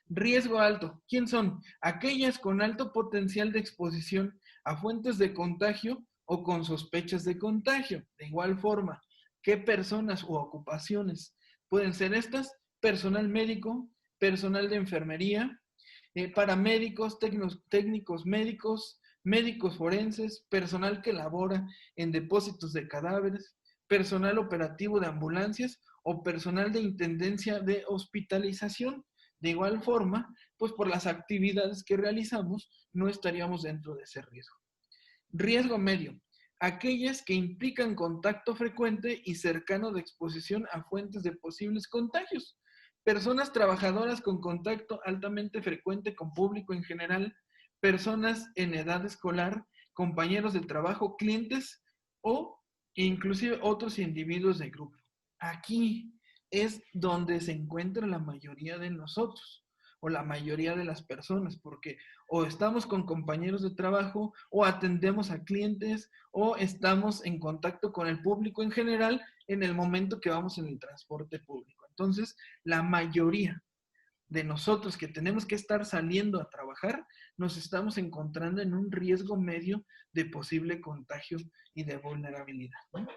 Riesgo alto. ¿Quién son? Aquellas con alto potencial de exposición a fuentes de contagio o con sospechas de contagio. De igual forma, ¿qué personas u ocupaciones pueden ser estas? Personal médico, personal de enfermería, paramédicos, técnicos médicos, médicos forenses, personal que labora en depósitos de cadáveres, personal operativo de ambulancias o personal de intendencia de hospitalización. De igual forma, pues por las actividades que realizamos, no estaríamos dentro de ese riesgo. Riesgo medio. Aquellas que implican contacto frecuente y cercano de exposición a fuentes de posibles contagios. Personas trabajadoras con contacto altamente frecuente con público en general, personas en edad escolar, compañeros de trabajo, clientes o inclusive otros individuos de grupo. Aquí es donde se encuentra la mayoría de nosotros o la mayoría de las personas, porque o estamos con compañeros de trabajo o atendemos a clientes o estamos en contacto con el público en general en el momento que vamos en el transporte público. Entonces, la mayoría de nosotros que tenemos que estar saliendo a trabajar, nos estamos encontrando en un riesgo medio de posible contagio y de vulnerabilidad, ¿no?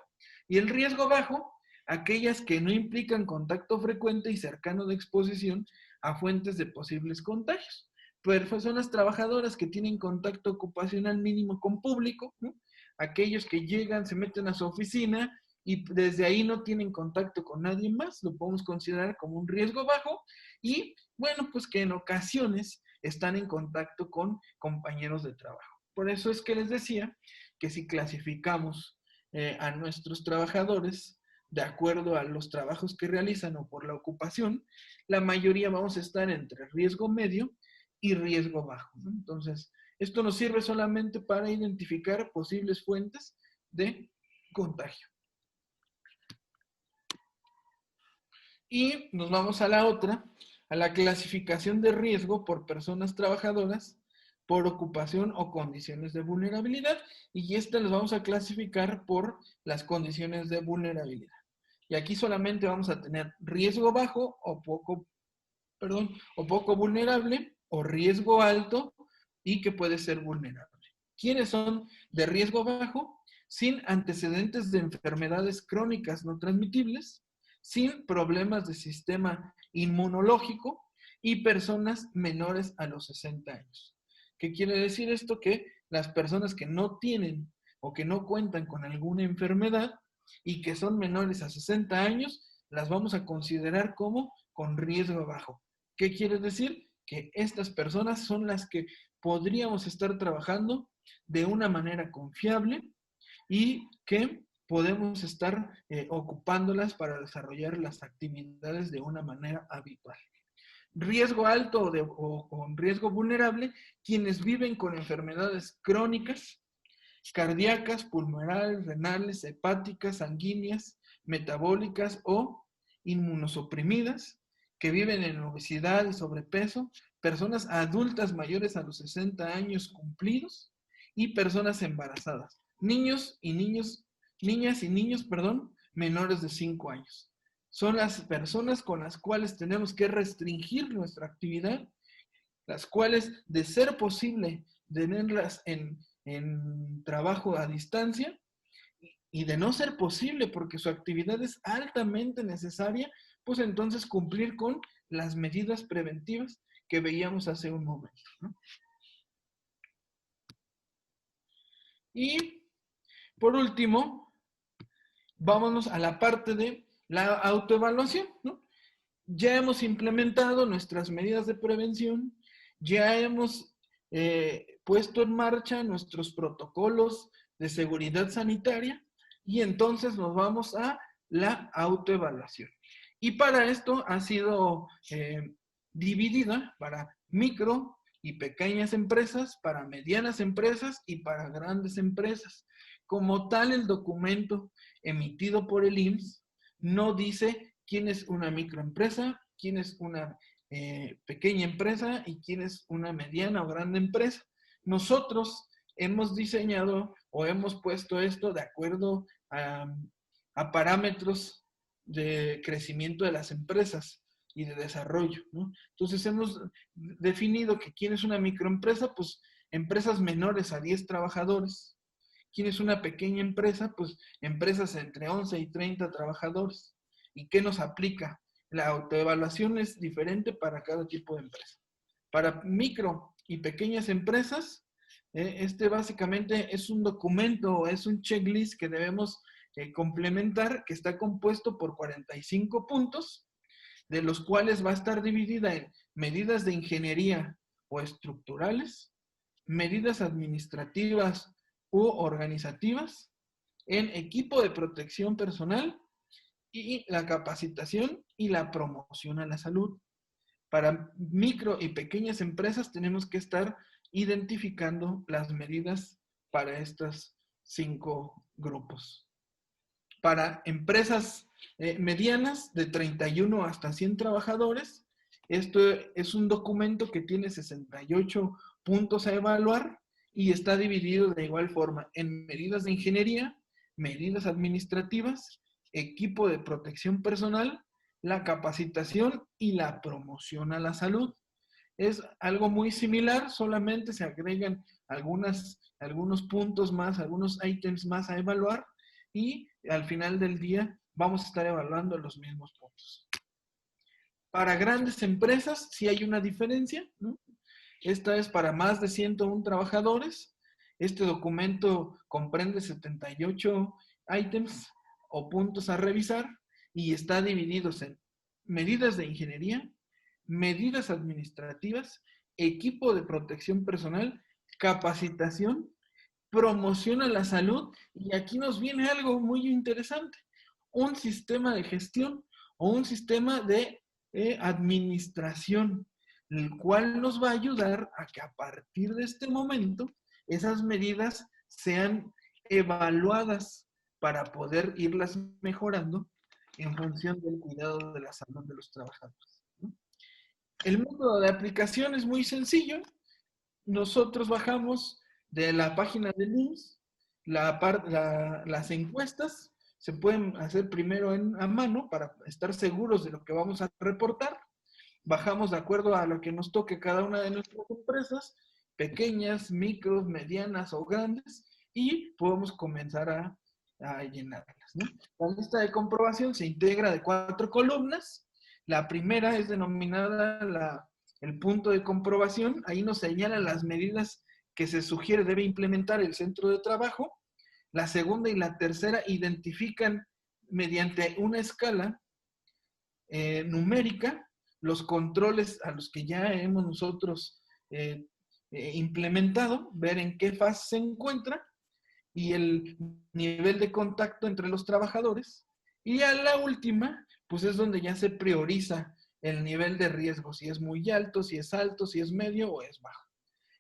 Y el riesgo bajo, aquellas que no implican contacto frecuente y cercano de exposición a fuentes de posibles contagios. Personas trabajadoras que tienen contacto ocupacional mínimo con público, ¿no? Aquellos que llegan, se meten a su oficina y desde ahí no tienen contacto con nadie más, lo podemos considerar como un riesgo bajo. Y bueno, pues que en ocasiones están en contacto con compañeros de trabajo. Por eso es que les decía que si clasificamos a nuestros trabajadores de acuerdo a los trabajos que realizan o por la ocupación, la mayoría vamos a estar entre riesgo medio y riesgo bajo, ¿no? Entonces, esto nos sirve solamente para identificar posibles fuentes de contagio. Y nos vamos a la otra, a la clasificación de riesgo por personas trabajadoras, por ocupación o condiciones de vulnerabilidad, y esta las vamos a clasificar por las condiciones de vulnerabilidad. Y aquí solamente vamos a tener riesgo bajo o poco vulnerable, o riesgo alto y que puede ser vulnerable. ¿Quiénes son de riesgo bajo? Sin antecedentes de enfermedades crónicas no transmitibles, sin problemas de sistema inmunológico y personas menores a los 60 años. ¿Qué quiere decir esto? Que las personas que no tienen o que no cuentan con alguna enfermedad y que son menores a 60 años, las vamos a considerar como con riesgo bajo. ¿Qué quiere decir? Que estas personas son las que podríamos estar trabajando de una manera confiable y que podemos estar ocupándolas para desarrollar las actividades de una manera habitual. Riesgo alto o con riesgo vulnerable, quienes viven con enfermedades crónicas, cardíacas, pulmonares, renales, hepáticas, sanguíneas, metabólicas o inmunosuprimidas, que viven en obesidad y sobrepeso, personas adultas mayores a los 60 años cumplidos y personas embarazadas, niñas y niños, menores de 5 años. Son las personas con las cuales tenemos que restringir nuestra actividad, las cuales, de ser posible, tenerlas en trabajo a distancia, y de no ser posible porque su actividad es altamente necesaria, pues entonces cumplir con las medidas preventivas que veíamos hace un momento, ¿no? Y por último, vámonos a la parte de la autoevaluación, ¿no? Ya hemos implementado nuestras medidas de prevención, ya hemos puesto en marcha nuestros protocolos de seguridad sanitaria y entonces nos vamos a la autoevaluación. Y para esto ha sido dividida para micro, y pequeñas empresas, para medianas empresas y para grandes empresas. Como tal, el documento emitido por el IMSS no dice quién es una microempresa, quién es una pequeña empresa y quién es una mediana o grande empresa. Nosotros hemos diseñado o hemos puesto esto de acuerdo a parámetros de crecimiento de las empresas y de desarrollo, ¿no? Entonces hemos definido que quién es una microempresa, pues empresas menores a 10 trabajadores. ¿Quién es una pequeña empresa? Pues empresas entre 11 y 30 trabajadores. ¿Y qué nos aplica? La autoevaluación es diferente para cada tipo de empresa. Para micro y pequeñas empresas, este básicamente es un documento, es un checklist que debemos complementar, que está compuesto por 45 puntos, de los cuales va a estar dividida en medidas de ingeniería o estructurales, medidas administrativas u organizativas, en equipo de protección personal y la capacitación y la promoción a la salud. Para micro y pequeñas empresas tenemos que estar identificando las medidas para estos 5 grupos. Para empresas medianas de 31 hasta 100 trabajadores, esto es un documento que tiene 68 puntos a evaluar y está dividido de igual forma en medidas de ingeniería, medidas administrativas, equipo de protección personal, la capacitación y la promoción a la salud. Es algo muy similar, solamente se agregan algunos puntos más, algunos ítems más a evaluar y al final del día vamos a estar evaluando los mismos puntos. Para grandes empresas sí hay una diferencia, ¿no? Esta es para más de 101 trabajadores. Este documento comprende 78 ítems o puntos a revisar y está dividido en medidas de ingeniería, medidas administrativas, equipo de protección personal, capacitación, promoción a la salud, y aquí nos viene algo muy interesante, un sistema de gestión o un sistema de administración, el cual nos va a ayudar a que a partir de este momento esas medidas sean evaluadas para poder irlas mejorando en función del cuidado de la salud de los trabajadores, ¿no? El método de aplicación es muy sencillo. Nosotros bajamos de la página del IMSS las encuestas. Se pueden hacer primero a mano para estar seguros de lo que vamos a reportar. Bajamos de acuerdo a lo que nos toque cada una de nuestras empresas, pequeñas, micros, medianas o grandes, y podemos comenzar a llenarlas, ¿no? La lista de comprobación se integra de 4 columnas. La primera es denominada el punto de comprobación. Ahí nos señalan las medidas que se sugiere debe implementar el centro de trabajo. La segunda y la tercera identifican mediante una escala numérica los controles a los que ya hemos nosotros implementado, ver en qué fase se encuentra y el nivel de contacto entre los trabajadores. Y a la última, pues es donde ya se prioriza el nivel de riesgo, si es muy alto, si es medio o es bajo.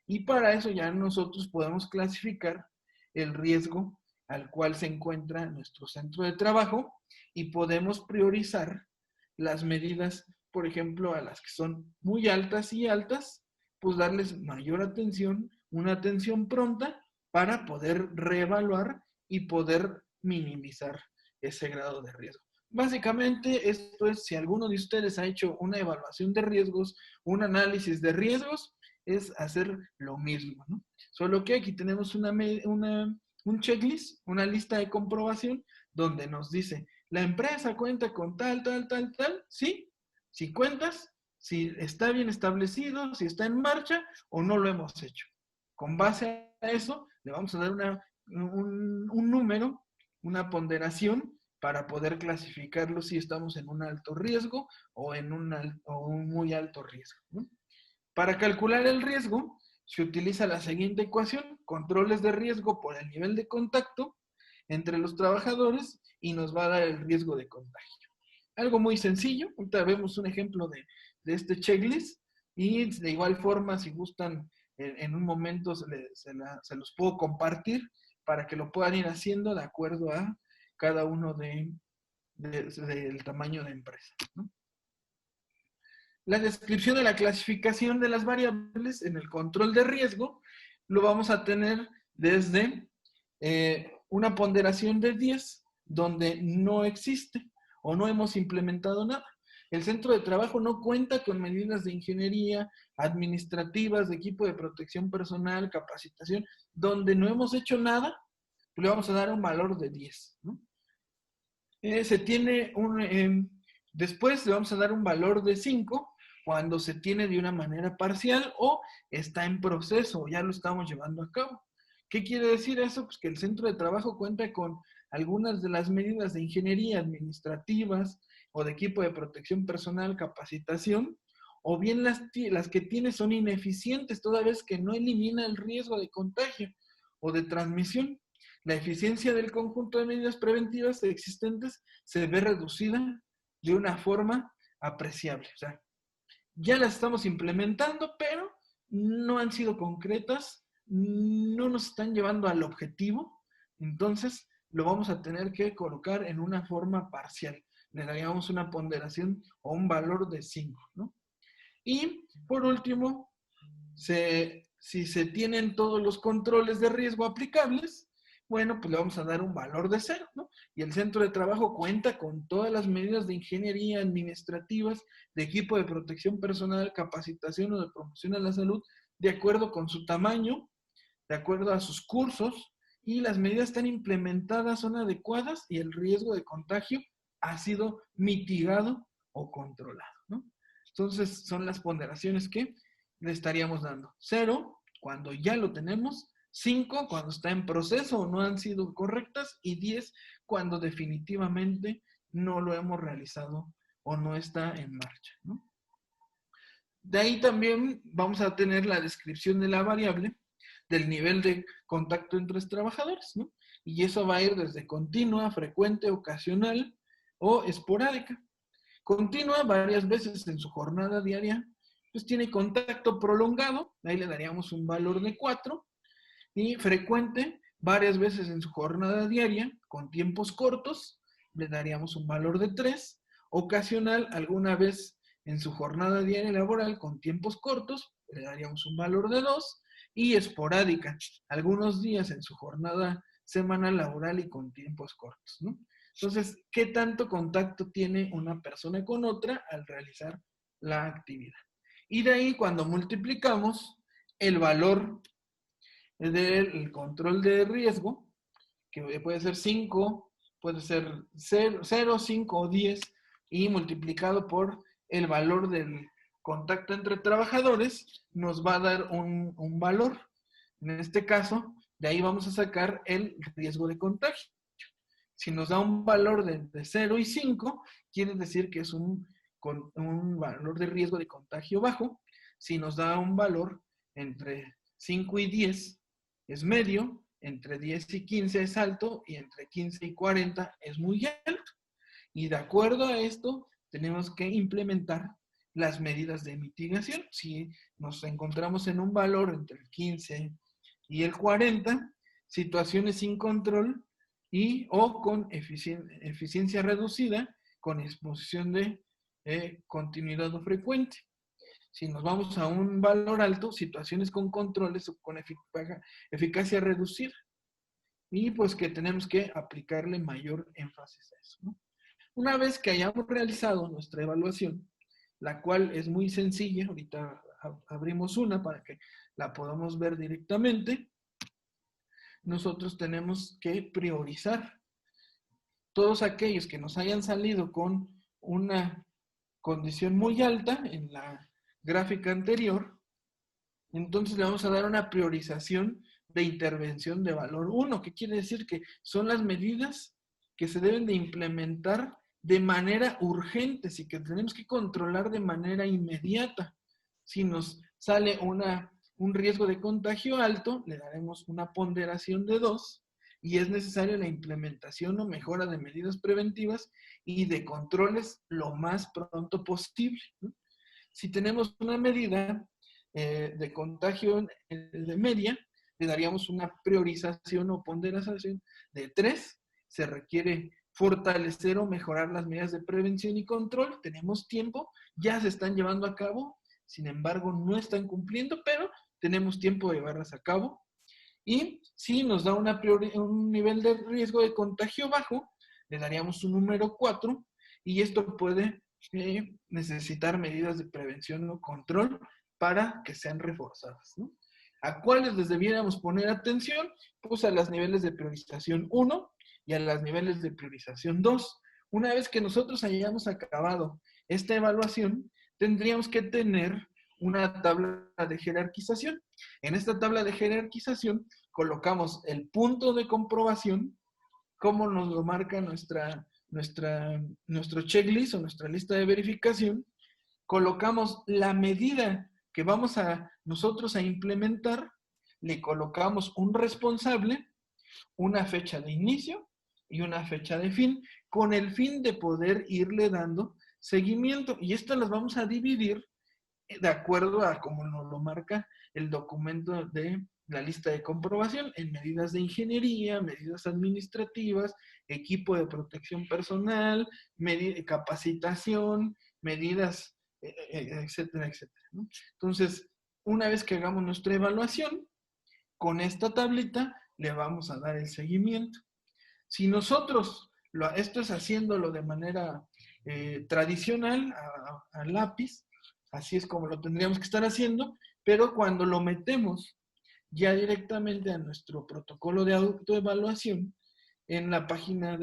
Y para eso ya nosotros podemos clasificar el riesgo al cual se encuentra nuestro centro de trabajo y podemos priorizar las medidas, por ejemplo, a las que son muy altas y altas, pues darles mayor atención, una atención pronta para poder reevaluar y poder minimizar ese grado de riesgo. Básicamente, esto es, si alguno de ustedes ha hecho una evaluación de riesgos, un análisis de riesgos, es hacer lo mismo, ¿no? Solo que aquí tenemos un checklist, una lista de comprobación, donde nos dice, la empresa cuenta con tal, ¿sí? Si cuentas, si está bien establecido, si está en marcha o no lo hemos hecho. Con base a eso, le vamos a dar un número, una ponderación, para poder clasificarlo si estamos en un alto riesgo o en un muy alto riesgo, ¿no? Para calcular el riesgo, se utiliza la siguiente ecuación: controles de riesgo por el nivel de contacto entre los trabajadores y nos va a dar el riesgo de contagio. Algo muy sencillo. Ahorita vemos un ejemplo de este checklist, Y de igual forma, si gustan, en un momento se los puedo compartir para que lo puedan ir haciendo de acuerdo a cada uno del tamaño de empresa, ¿no? La descripción de la clasificación de las variables en el control de riesgo lo vamos a tener desde una ponderación de 10, donde no existe o no hemos implementado nada. El centro de trabajo no cuenta con medidas de ingeniería, administrativas, de equipo de protección personal, capacitación, donde no hemos hecho nada, le vamos a dar un valor de 10, ¿no? Después le vamos a dar un valor de 5 cuando se tiene de una manera parcial o está en proceso, ya lo estamos llevando a cabo. ¿Qué quiere decir eso? Pues que el centro de trabajo cuenta con algunas de las medidas de ingeniería administrativas o de equipo de protección personal, capacitación, o bien las que tiene son ineficientes, toda vez que no elimina el riesgo de contagio o de transmisión. La eficiencia del conjunto de medidas preventivas existentes se ve reducida de una forma apreciable. O sea, ya las estamos implementando, pero no han sido concretas, no nos están llevando al objetivo, entonces lo vamos a tener que colocar en una forma parcial. Le daríamos una ponderación o un valor de 5, ¿no? Y por último, si se tienen todos los controles de riesgo aplicables, bueno, pues le vamos a dar un valor de 0, ¿no? Y el centro de trabajo cuenta con todas las medidas de ingeniería administrativas, de equipo de protección personal, capacitación o de promoción a la salud, de acuerdo con su tamaño, de acuerdo a sus cursos, y las medidas están implementadas, son adecuadas y el riesgo de contagio ha sido mitigado o controlado, ¿no? Entonces, son las ponderaciones que le estaríamos dando. 0, cuando ya lo tenemos; 5, cuando está en proceso o no han sido correctas; y 10, cuando definitivamente no lo hemos realizado o no está en marcha, ¿no? De ahí también vamos a tener la descripción de la variable del nivel de contacto entre los trabajadores, ¿no? Y eso va a ir desde continua, frecuente, ocasional o esporádica. Continua, varias veces en su jornada diaria, pues tiene contacto prolongado, ahí le daríamos un valor de 4, y frecuente, varias veces en su jornada diaria, con tiempos cortos, le daríamos un valor de 3, ocasional, alguna vez en su jornada diaria laboral, con tiempos cortos, le daríamos un valor de 2, y esporádica, algunos días en su jornada semanal laboral y con tiempos cortos, ¿no? Entonces, ¿qué tanto contacto tiene una persona con otra al realizar la actividad? Y de ahí, cuando multiplicamos el valor del control de riesgo, que puede ser 5, puede ser 0, 5 o 10, y multiplicado por el valor del contacto entre trabajadores, nos va a dar un valor. En este caso, de ahí vamos a sacar el riesgo de contagio. Si nos da un valor de 0 y 5, quiere decir que es un valor de riesgo de contagio bajo. Si nos da un valor entre 5 y 10, es medio; entre 10 y 15 es alto; y entre 15 y 40 es muy alto. Y de acuerdo a esto, tenemos que implementar las medidas de mitigación. Si nos encontramos en un valor entre el 15 y el 40, situaciones sin control o con eficiencia reducida, con exposición de continuidad o frecuente. Si nos vamos a un valor alto, situaciones con controles o con eficacia reducida. Y pues que tenemos que aplicarle mayor énfasis a eso, ¿no? Una vez que hayamos realizado nuestra evaluación, la cual es muy sencilla, ahorita abrimos una para que la podamos ver directamente, nosotros tenemos que priorizar todos aquellos que nos hayan salido con una condición muy alta en la gráfica anterior. Entonces le vamos a dar una priorización de intervención de valor 1, que quiere decir que son las medidas que se deben de implementar de manera urgente, y que tenemos que controlar de manera inmediata. Si nos sale un riesgo de contagio alto, le daremos una ponderación de 2, y es necesaria la implementación o mejora de medidas preventivas y de controles lo más pronto posible, ¿no? Si tenemos una medida de contagio de media, le daríamos una priorización o ponderación de 3. Se requiere fortalecer o mejorar las medidas de prevención y control. Tenemos tiempo, ya se están llevando a cabo, sin embargo no están cumpliendo, pero tenemos tiempo de llevarlas a cabo. Y si nos da un nivel de riesgo de contagio bajo, le daríamos un número 4, y esto puede necesitar medidas de prevención o control para que sean reforzadas, ¿no? ¿A cuáles les debiéramos poner atención? Pues a los niveles de priorización 1 y a los niveles de priorización 2. Una vez que nosotros hayamos acabado esta evaluación, tendríamos que tener una tabla de jerarquización. En esta tabla de jerarquización colocamos el punto de comprobación, como nos lo marca nuestro checklist o nuestra lista de verificación. Colocamos la medida que vamos a nosotros a implementar, le colocamos un responsable, una fecha de inicio y una fecha de fin, con el fin de poder irle dando seguimiento. Y estas las vamos a dividir de acuerdo a como nos lo marca el documento de la lista de comprobación, en medidas de ingeniería, medidas administrativas, equipo de protección personal, capacitación, medidas, etcétera, etcétera, ¿no? Entonces, una vez que hagamos nuestra evaluación, con esta tablita le vamos a dar el seguimiento. Si nosotros, esto es haciéndolo de manera tradicional, a lápiz, así es como lo tendríamos que estar haciendo, pero cuando lo metemos ya directamente a nuestro protocolo de autoevaluación, en la página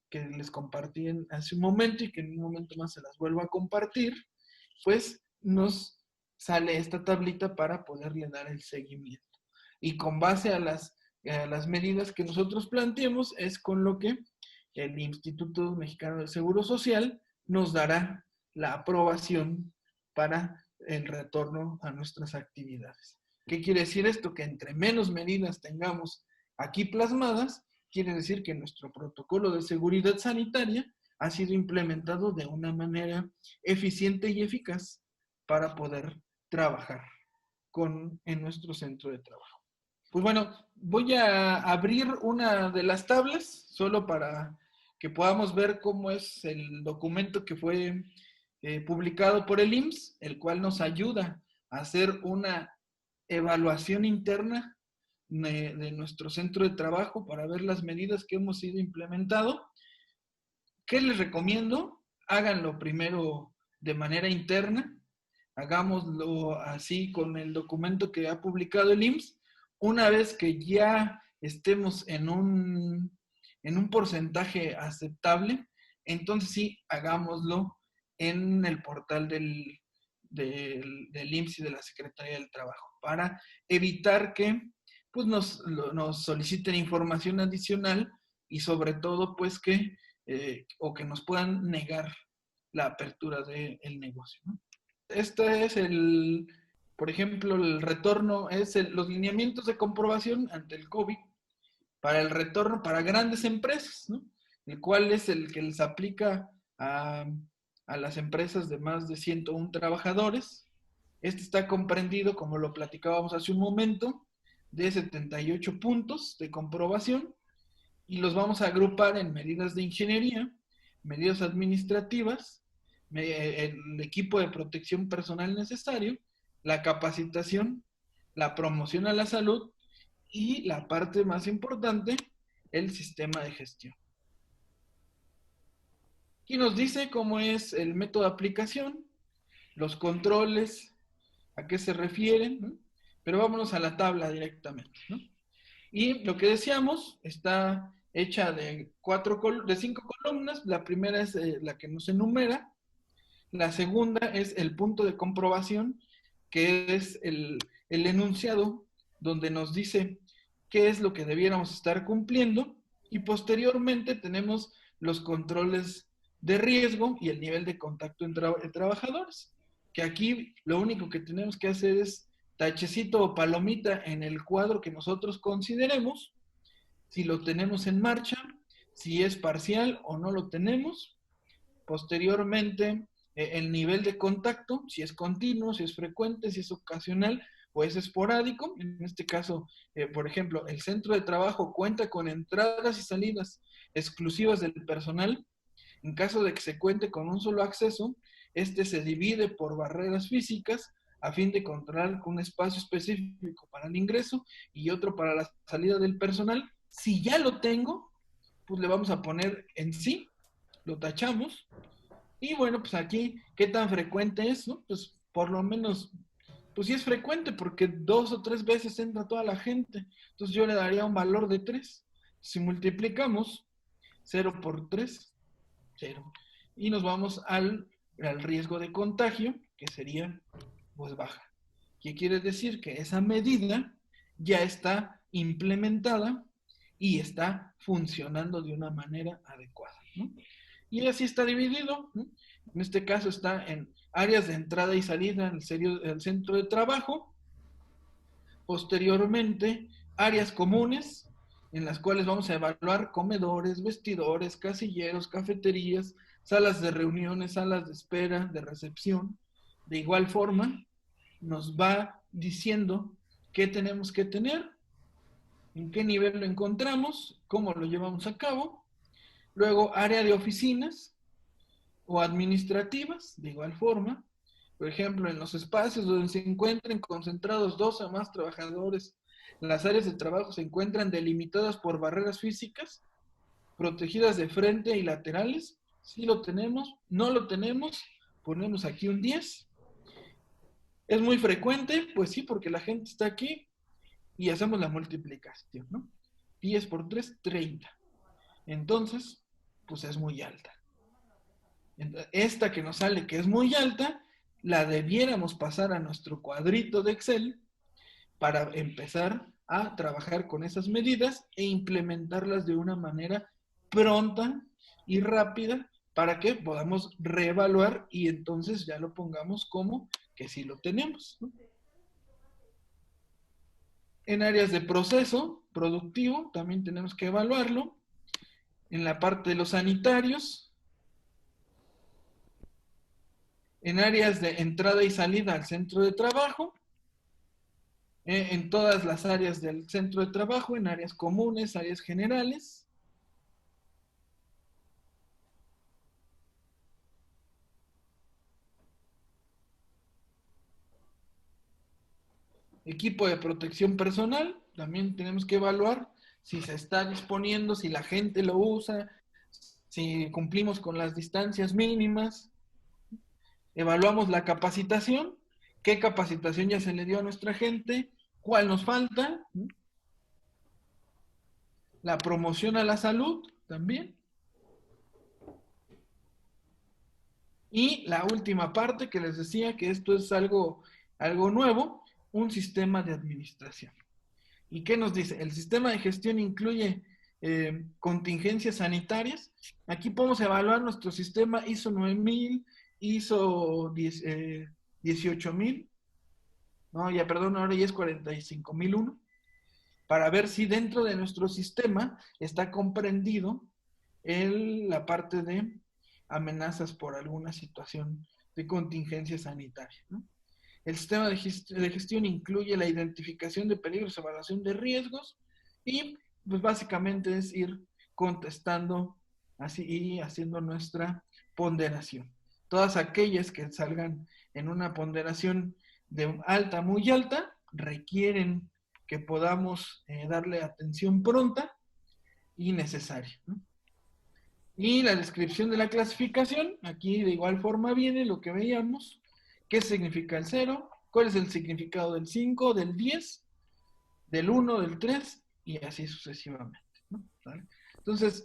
que les compartí hace un momento y que en un momento más se las vuelvo a compartir, pues nos sale esta tablita para poderle dar el seguimiento. Y con base a las medidas que nosotros planteemos, es con lo que el Instituto Mexicano del Seguro Social nos dará la aprobación para el retorno a nuestras actividades. ¿Qué quiere decir esto? Que entre menos medidas tengamos aquí plasmadas, quiere decir que nuestro protocolo de seguridad sanitaria ha sido implementado de una manera eficiente y eficaz para poder trabajar en nuestro centro de trabajo. Pues bueno, voy a abrir una de las tablas, solo para que podamos ver cómo es el documento que fue publicado por el IMSS, el cual nos ayuda a hacer una evaluación interna de nuestro centro de trabajo para ver las medidas que hemos ido implementando. ¿Qué les recomiendo? Háganlo primero de manera interna, hagámoslo así con el documento que ha publicado el IMSS. Una vez que ya estemos en un porcentaje aceptable, entonces sí, hagámoslo en el portal del IMSS y de la Secretaría del Trabajo, para evitar que pues, nos soliciten información adicional y sobre todo pues que nos puedan negar la apertura del negocio, ¿no? Este es por ejemplo, el retorno, los lineamientos de comprobación ante el COVID para el retorno para grandes empresas, ¿no? El cual es el que les aplica a las empresas de más de 101 trabajadores. Este está comprendido, como lo platicábamos hace un momento, de 78 puntos de comprobación, y los vamos a agrupar en medidas de ingeniería, medidas administrativas, el equipo de protección personal necesario, la capacitación, la promoción a la salud y la parte más importante, el sistema de gestión. Aquí nos dice cómo es el método de aplicación, los controles, a qué se refieren, ¿no? Pero vámonos a la tabla directamente, ¿no? Y lo que decíamos está hecha de 5 columnas. La primera es la que nos enumera. La segunda es el punto de comprobación, que es el enunciado donde nos dice qué es lo que debiéramos estar cumpliendo. Y posteriormente tenemos los controles de riesgo y el nivel de contacto entre trabajadores, que aquí lo único que tenemos que hacer es tachecito o palomita en el cuadro que nosotros consideremos, si lo tenemos en marcha, si es parcial o no lo tenemos. Posteriormente el nivel de contacto, si es continuo, si es frecuente, si es ocasional o es esporádico. En este caso, por ejemplo, el centro de trabajo cuenta con entradas y salidas exclusivas del personal. En caso de que se cuente con un solo acceso, este se divide por barreras físicas a fin de controlar un espacio específico para el ingreso y otro para la salida del personal. Si ya lo tengo, pues le vamos a poner en sí, lo tachamos. Y bueno, pues aquí, ¿qué tan frecuente es? ¿No? Pues por lo menos, pues sí es frecuente porque 2 o 3 veces entra toda la gente. Entonces yo le daría un valor de 3. Si multiplicamos 0 por 3, 0. Y nos vamos al riesgo de contagio, que sería pues baja. ¿Qué quiere decir? Que esa medida ya está implementada y está funcionando de una manera adecuada, ¿no? Y así está dividido, ¿no? En este caso está en áreas de entrada y salida en el centro de trabajo. Posteriormente, áreas comunes, en las cuales vamos a evaluar comedores, vestidores, casilleros, cafeterías, salas de reuniones, salas de espera, de recepción. De igual forma, nos va diciendo qué tenemos que tener, en qué nivel lo encontramos, cómo lo llevamos a cabo. Luego, área de oficinas o administrativas, de igual forma. Por ejemplo, en los espacios donde se encuentren concentrados 2 o más trabajadores, las áreas de trabajo se encuentran delimitadas por barreras físicas, protegidas de frente y laterales. Si lo tenemos, no lo tenemos, ponemos aquí un 10. Es muy frecuente, pues sí, porque la gente está aquí y hacemos la multiplicación, ¿no? 10 por 3, 30. Entonces, pues es muy alta. Esta que nos sale que es muy alta, la debiéramos pasar a nuestro cuadrito de Excel para empezar a trabajar con esas medidas e implementarlas de una manera pronta y rápida para que podamos reevaluar y entonces ya lo pongamos como que sí lo tenemos, ¿no? En áreas de proceso productivo también tenemos que evaluarlo. En la parte de los sanitarios, en áreas de entrada y salida al centro de trabajo, en todas las áreas del centro de trabajo, en áreas comunes, áreas generales. Equipo de protección personal, también tenemos que evaluar si se está disponiendo, si la gente lo usa, si cumplimos con las distancias mínimas. Evaluamos la capacitación, qué capacitación ya se le dio a nuestra gente, cuál nos falta. La promoción a la salud también. Y la última parte que les decía que esto es algo nuevo, un sistema de administración. ¿Y qué nos dice? El sistema de gestión incluye contingencias sanitarias. Aquí podemos evaluar nuestro sistema ISO 9000, ISO 18000, no, ya perdón, ahora ya es 45001, para ver si dentro de nuestro sistema está comprendido la parte de amenazas por alguna situación de contingencia sanitaria, ¿no? El sistema de gestión incluye la identificación de peligros, evaluación de riesgos y pues básicamente es ir contestando así y haciendo nuestra ponderación. Todas aquellas que salgan en una ponderación de alta, muy alta, requieren que podamos darle atención pronta y necesaria, ¿no? Y la descripción de la clasificación, aquí de igual forma viene lo que veíamos, qué significa el 0, cuál es el significado del 5, del 10, del 1, del 3 y así sucesivamente, ¿no? ¿Vale? Entonces,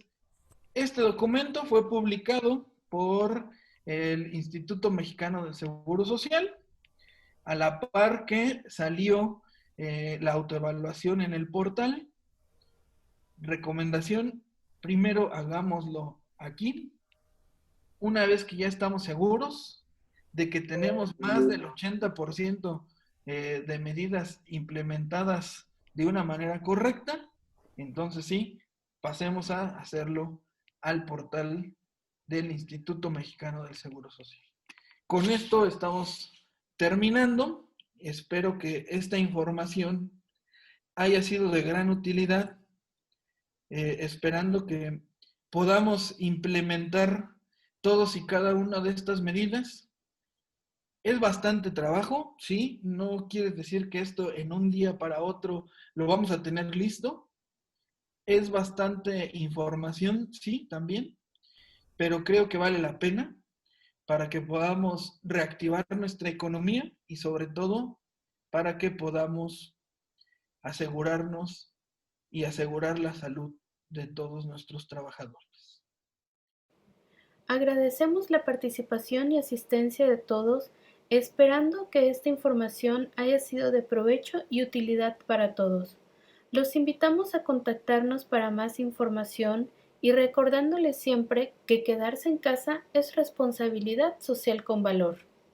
este documento fue publicado por el Instituto Mexicano del Seguro Social, a la par que salió la autoevaluación en el portal. Recomendación, primero hagámoslo aquí. Una vez que ya estamos seguros de que tenemos más del 80% de medidas implementadas de una manera correcta, entonces sí, pasemos a hacerlo al portal del Instituto Mexicano del Seguro Social. Con esto estamos terminando. Espero que esta información haya sido de gran utilidad, esperando que podamos implementar todos y cada una de estas medidas. Es bastante trabajo, sí, no quiere decir que esto en un día para otro lo vamos a tener listo. Es bastante información, sí, también, pero creo que vale la pena para que podamos reactivar nuestra economía y sobre todo para que podamos asegurarnos y asegurar la salud de todos nuestros trabajadores. Agradecemos la participación y asistencia de todos, esperando que esta información haya sido de provecho y utilidad para todos. Los invitamos a contactarnos para más información y recordándoles siempre que quedarse en casa es responsabilidad social con valor.